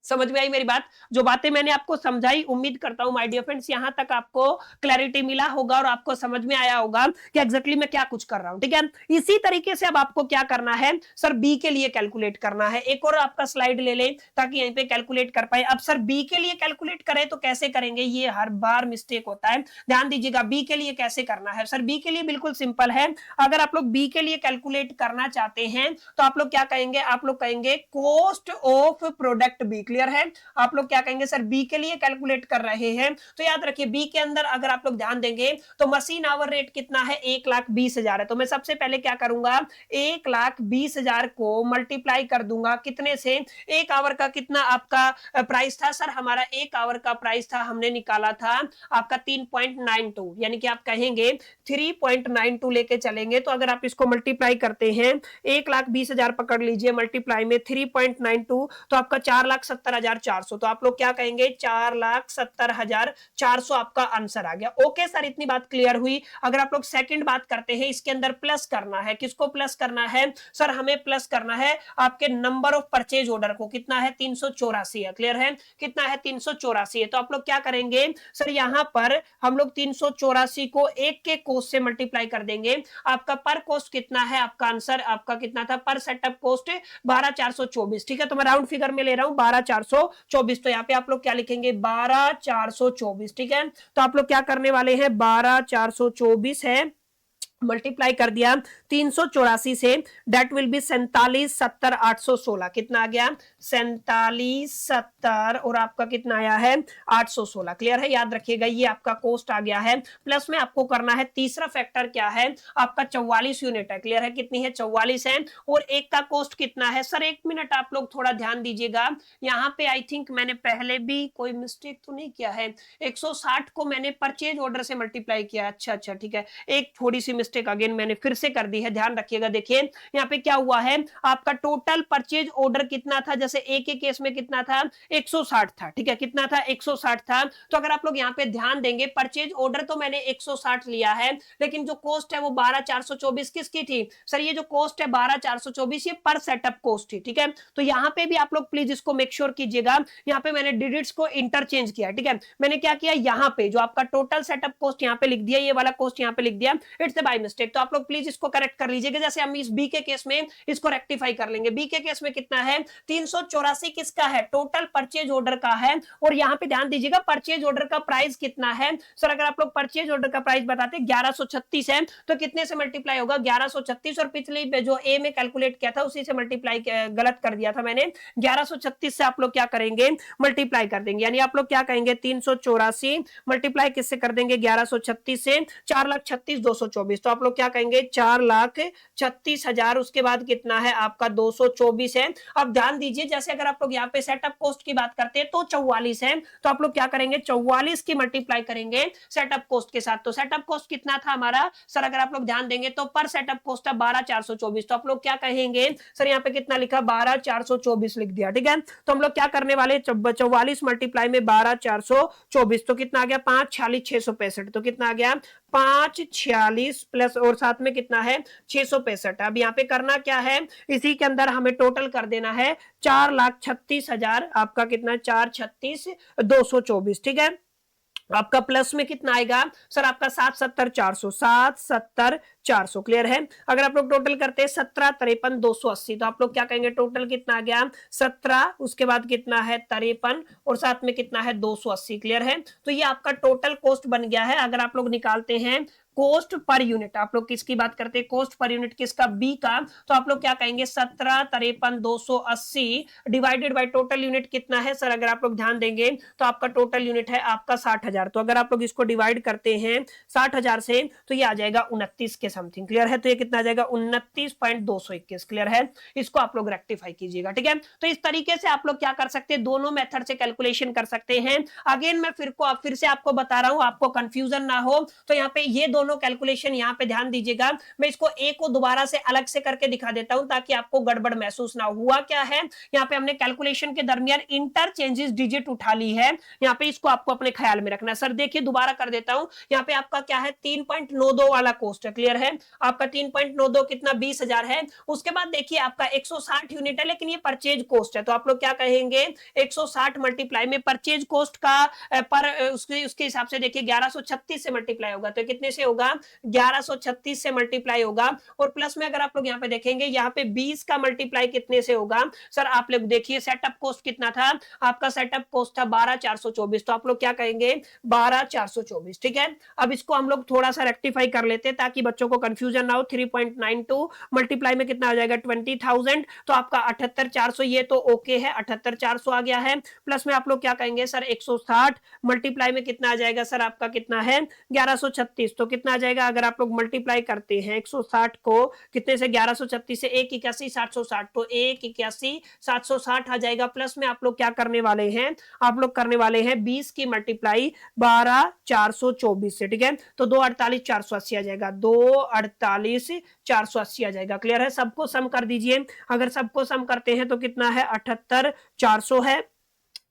समझ में आई मेरी बात, जो बातें मैंने आपको समझाई, उम्मीद करता हूं माय डियर फ्रेंड्स यहां तक आपको क्लैरिटी मिला होगा और आपको समझ में आया होगा कि एग्जैक्टली मैं क्या कुछ कर रहा हूं, ठीक है। इसी तरीके से अब आपको क्या करना है सर, बी के लिए कैलकुलेट करना है। एक और आपका स्लाइड ले लें ताकि यहीं पे कैलकुलेट कर पाए। अब सर बी के लिए कैलकुलेट करें तो कैसे करेंगे, ये हर बार मिस्टेक होता है, ध्यान दीजिएगा। बी के लिए कैसे करना है सर, बी के लिए बिल्कुल सिंपल है। अगर आप लोग बी के लिए कैलकुलेट करना चाहते हैं तो आप लोग क्या कहेंगे, आप लोग कहेंगे cost of product B, clear है। आप लोग क्या कहेंगे सर, बी के लिए कैलकुलेट कर रहे हैं तो याद रखिए बी के अंदर अगर आप लोग ध्यान देंगे तो मशीन आवर रेट कितना है, 1,20,000 है। तो मैं सबसे पहले क्या करूंगा, 1,20,000 को मल्टीप्लाई कर दूंगा कितने से, एक आवर का कितना आपका प्राइस था सर, हमारा एक आवर का प्राइस था, हमने निकाला था आपका 3.92, यानी कि आप कहेंगे 3.92 लेके चलेंगे। तो अगर आप इसको मल्टीप्लाई करते हैं 1,20,000 पकड़ लीजिए, मल्टीप्लाई में 3.92 तो आपका 4,70,400। तो आप लोग क्या कहेंगे 4,70,400 आपका आंसर आ गया। ओके सर, इतनी बात क्लियर हुई। अगर आप लोग सेकंड बात करते हैं, इसके अंदर प्लस करना है, किसको प्लस करना है सर, हमें प्लस करना है आपके नंबर ऑफ परचेज ऑर्डर को। कितना है 384 है, क्लियर है, कितना है 384 है। तो आप लोग क्या करेंगे सर, यहां पर हम लोग 384 को एक के कोस्ट से मल्टीप्लाई कर देंगे। आपका पर कोस्ट कितना है, आपका आंसर आपका कितना था, पर सेटअप कोस्ट 12,424, ठीक है। तो मैं राउंड फिगर में ले रहा हूं 12,424। तो यहाँ पे आप लोग क्या लिखेंगे 12,424, ठीक है। तो आप लोग क्या करने वाले हैं 12,424 है मल्टीप्लाई कर दिया 384 से, डेट विल बी 47,70,816। कितना आ गया 47,70 और आपका कितना आया है 816, क्लियर है। याद रखिएगा ये आपका कॉस्ट आ गया है। प्लस में आपको करना है तीसरा फैक्टर क्या है, आपका 44 यूनिट है, क्लियर है, कितनी है 44 है। और एक का कॉस्ट कितना है सर, एक मिनट आप लोग थोड़ा ध्यान दीजिएगा। यहाँ पे आई थिंक मैंने पहले भी कोई मिस्टेक तो नहीं किया है, 160 को मैंने परचेज ऑर्डर से मल्टीप्लाई किया। अच्छा ठीक है, एक थोड़ी सी मिस्टेक अगेन मैंने फिर से कर दी है, ध्यान रखिएगा। देखिए यहाँ पे क्या हुआ है, आपका टोटल परचेज ऑर्डर कितना था, जैसे ए के केस में कितना था 160 था, ठीक है, कितना था 160 था। तो अगर आप लोग यहाँ पे ध्यान देंगे परचेज ऑर्डर तो मैंने 160 लिया है, लेकिन जो कॉस्ट है वो 12,424 किसकी थी सर, ये जो कॉस्ट है 12,424 ये पर सेटअप कॉस्ट थी, ठीक है। तो यहाँ पे भी आप लोग प्लीज इसको मेक श्योर कीजिएगा, यहाँ पे मैंने डिजिट्स को इंटरचेंज किया, ठीक है। मैंने क्या किया, यहाँ पे जो आपका टोटल सेटअप कॉस्ट यहाँ पे लिख दिया, ये वाला कॉस्ट यहाँ पे लिख दिया, इट्स बाय मिस्टेक। तो आप लोग प्लीज इसको करेक्ट कर लीजिएगा। जैसे हम इस बी के केस में इसको रेक्टिफाई कर लेंगे। बी के केस में कितना है 384 किसका है, टोटल परचेज ऑर्डर का है। और यहाँ पे ध्यान दीजिएगा परचेज ऑर्डर का प्राइस कितना है सर, अगर आप लोग परचेज ऑर्डर का प्राइस बताते 1136 है तो कितने से मल्टीप्लाई होगा 1136, और पिछली जो ए में कैलकुलेट किया था उसी से मल्टीप्लाई गलत कर दिया था मैंने, 1136 से आप लोग क्या करेंगे मल्टीप्लाई कर देंगे। यानी आप लोग क्या कहेंगे 384 मल्टीप्लाई किससे कर देंगे 1136 से, 4,36,224। तो आप लोग क्या कहेंगे 4,36,000, उसके बाद कितना है आपका 224 है। अब ध्यान दीजिए जैसे अगर आप लोग यहाँ पे सेटअप कॉस्ट की बात करते हैं तो 44 है, तो आप लोग क्या करेंगे 44 की मल्टीप्लाई करेंगे सेटअप कॉस्ट के साथ। तो सेटअप कॉस्ट कितना था हमारा सर, अगर आप लोग ध्यान देंगे तो पर सेटअप कॉस्ट है 12,424। तो आप लोग क्या कहेंगे सर, यहाँ पे कितना लिखा 12,424 लिख दिया, ठीक है। तो हम लोग क्या करने वाले 44 मल्टीप्लाई में 12,424 तो कितना आ गया 5,46,665। तो कितना आ गया 546 प्लस और साथ में कितना है 665। अब यहाँ पे करना क्या है, इसी के अंदर हमें टोटल कर देना है 4,36,000, आपका कितना 4,36,224, ठीक है। आपका प्लस में कितना आएगा सर, आपका 7,70,400, 7,70,400, क्लियर है। अगर आप लोग टोटल करते हैं 17,53,280, तो आप लोग क्या कहेंगे, टोटल कितना आ गया 17, उसके बाद कितना है 53 और साथ में कितना है 280, क्लियर है। तो ये आपका टोटल कॉस्ट बन गया है। अगर आप लोग निकालते हैं कॉस्ट पर यूनिट, आप लोग किसकी बात करते हैं, कॉस्ट पर यूनिट किसका, बी का, तो आप लोग क्या कहेंगे 17,53,280 डिवाइडेड बाय टोटल यूनिट कितना है सर, अगर आप लोग ध्यान देंगे तो आपका टोटल यूनिट है आपका 60,000। तो अगर आप लोग इसको डिवाइड करते हैं 60,000 से तो ये आ जाएगा 29 के समथिंग, क्लियर है। तो ये कितना आ जाएगा 29.221, क्लियर है। इसको आप लोग रेक्टिफाई कीजिएगा, ठीक है। तो इस तरीके से आप लोग क्या कर सकते हैं, दोनों मेथड से कैलकुलेशन कर सकते हैं। अगेन मैं फिर से आपको बता रहा हूं, आपको कंफ्यूजन ना हो, तो यहाँ पे ये दोनों कैलकुलेशन यहाँ पे ध्यान दीजिएगा। मैं इसको ए को दोबारा से अलग से करके दिखा देता हूं ताकि आपको गड़बड़ महसूस ना हुआ क्या है। यहाँ पे हमने कैलकुलेशन के दरमियान इंटरचेंजेस डिजिट उठा ली है, यहाँ पे इसको आपको अपने ख्याल में रखना। सर देखिए दोबारा कर देता हूं, यहाँ पे आपका क्या है 3.92 वाला कॉस्ट है, क्लियर है। आपका 3.92 कितना 20,000 है। उसके बाद देखिए आपका 160 यूनिट है, लेकिन ये परचेज कॉस्ट है, तो आप लोग क्या कहेंगे 160 मल्टीप्लाई में परचेज कॉस्ट का पर उसके हिसाब से देखिए 1136 से मल्टीप्लाई होगा, तो कितने से होगा 1136 से मल्टीप्लाई होगा। और प्लस में अगर आप लोग यहाँ पे देखेंगे, यहाँ पे 20 का मल्टीप्लाई कितने से होगा सर, आप लोग देखिए सेटअप कॉस्ट कितना था, आपका सेटअप कॉस्ट था 12,424, तो आप लोग क्या कहेंगे 12,424, ठीक है। अब इसको हम लोग थोड़ा सा रेक्टिफाई कर लेते हैं ताकि बच्चों को कंफ्यूजन ना हो। 3.92 मल्टीप्लाई में कितना आ जाएगा 20,000, तो आपका 78,400, ये तो ओके है, 78,400 आ गया है। प्लस में आप लोग क्या कहेंगे सर 160 मल्टीप्लाई में कितना आ जाएगा सर, आपका कितना है 1136, तो कितना आ जाएगा अगर आप लोग मल्टीप्लाई करते हैं 160 को कितने से 1136 से 181,760, तो 181,760 आ जाएगा। प्लस में आप लोग क्या करने वाले हैं, आप लोग करने वाले हैं 20 की मल्टीप्लाई 12,424 से, ठीक है। तो 2,48,480 आ जाएगा, 2,48,480 आ जाएगा, क्लियर है। सबको सम कर दीजिए, अगर सबको सम करते हैं तो कितना है 78,400 है,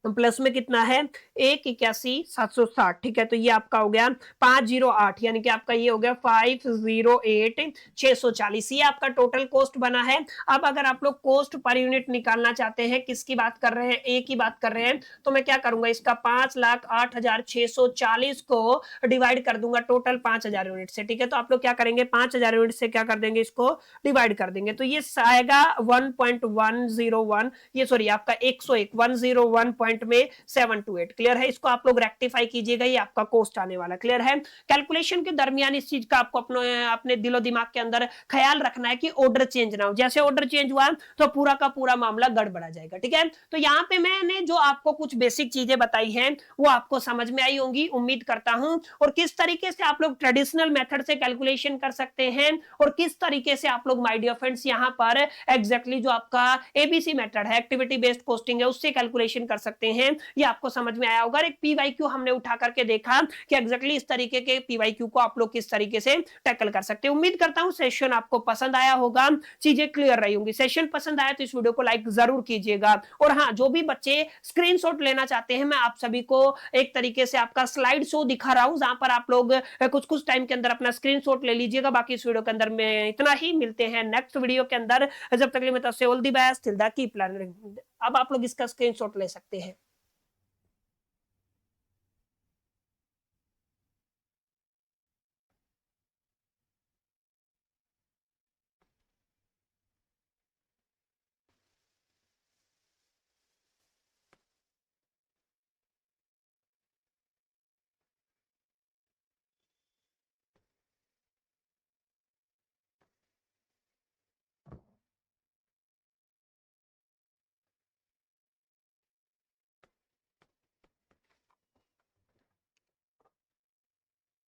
प्लस में कितना है 181,760, ठीक है। तो ये आपका हो गया 508, यानी कि आपका ये हो गया 508,640, ये आपका टोटल कॉस्ट बना है। अब अगर आप लोग कॉस्ट पर यूनिट निकालना चाहते हैं, किसकी बात कर रहे हैं, ए की बात कर रहे हैं, तो मैं क्या करूंगा इसका 5,08,640 को डिवाइड कर दूंगा टोटल 5,000 यूनिट से, ठीक है। तो आप लोग क्या करेंगे 5,000 यूनिट से क्या कर देंगे, इसको डिवाइड कर देंगे, तो ये आएगा 1.101, ये सॉरी आपका 101 में 728, क्लियर है। इसको आप लोग रेक्टिफाई कीजिएगा, ये आपका कॉस्ट आने वाला, क्लियर है। कैलकुलेशन के दरमियान इस चीज का आपको अपने दिलो दिमाग के अंदर ख्याल रखना है कि ऑर्डर चेंज ना हो, जैसे ऑर्डर चेंज हुआ तो पूरा का पूरा मामला गड़बड़ा जाएगा, ठीक है। तो यहाँ पे मैंने जो आपको कुछ बेसिक चीजें बताई हैं वो आपको समझ में आई होंगी, उम्मीद करता हूं। और किस तरीके से आप लोग ट्रेडिशनल मेथड से कैलकुलेशन कर सकते हैं और किस तरीके से आप लोग माय डियर फ्रेंड्स यहाँ पर एग्जैक्टली जो आपका एबीसी मेथड है, एक्टिविटी बेस्ड कॉस्टिंग है, उससे कैलकुलेशन कर सकते हैं, ये आपको समझ में आया होगा। एक पीवाईक्यू हमने उठा करके देखा कि एग्जैक्टली इस तरीके के पीवाईक्यू को आप लोग किस तरीके से टैकल कर सकते हैं। उम्मीद करता हूं सेशन आपको पसंद आया होगा, चीजें क्लियर रही होंगी। सेशन पसंद आया तो इस वीडियो को लाइक जरूर कीजिएगा। और हाँ, जो भी बच्चे स्क्रीनशॉट लेना चाहते हैं, मैं आप सभी को एक तरीके से आपका स्लाइड शो दिखा रहा हूं, जहां पर आप लोग कुछ टाइम के अंदर अपना स्क्रीनशॉट ले लीजिएगा। बाकी इस वीडियो के अंदर में इतना ही, मिलते हैं नेक्स्ट वीडियो के अंदर। जब तक के लिए मैं all the best, till the keep learning. अब आप लोग इसका स्क्रीनशॉट ले सकते हैं।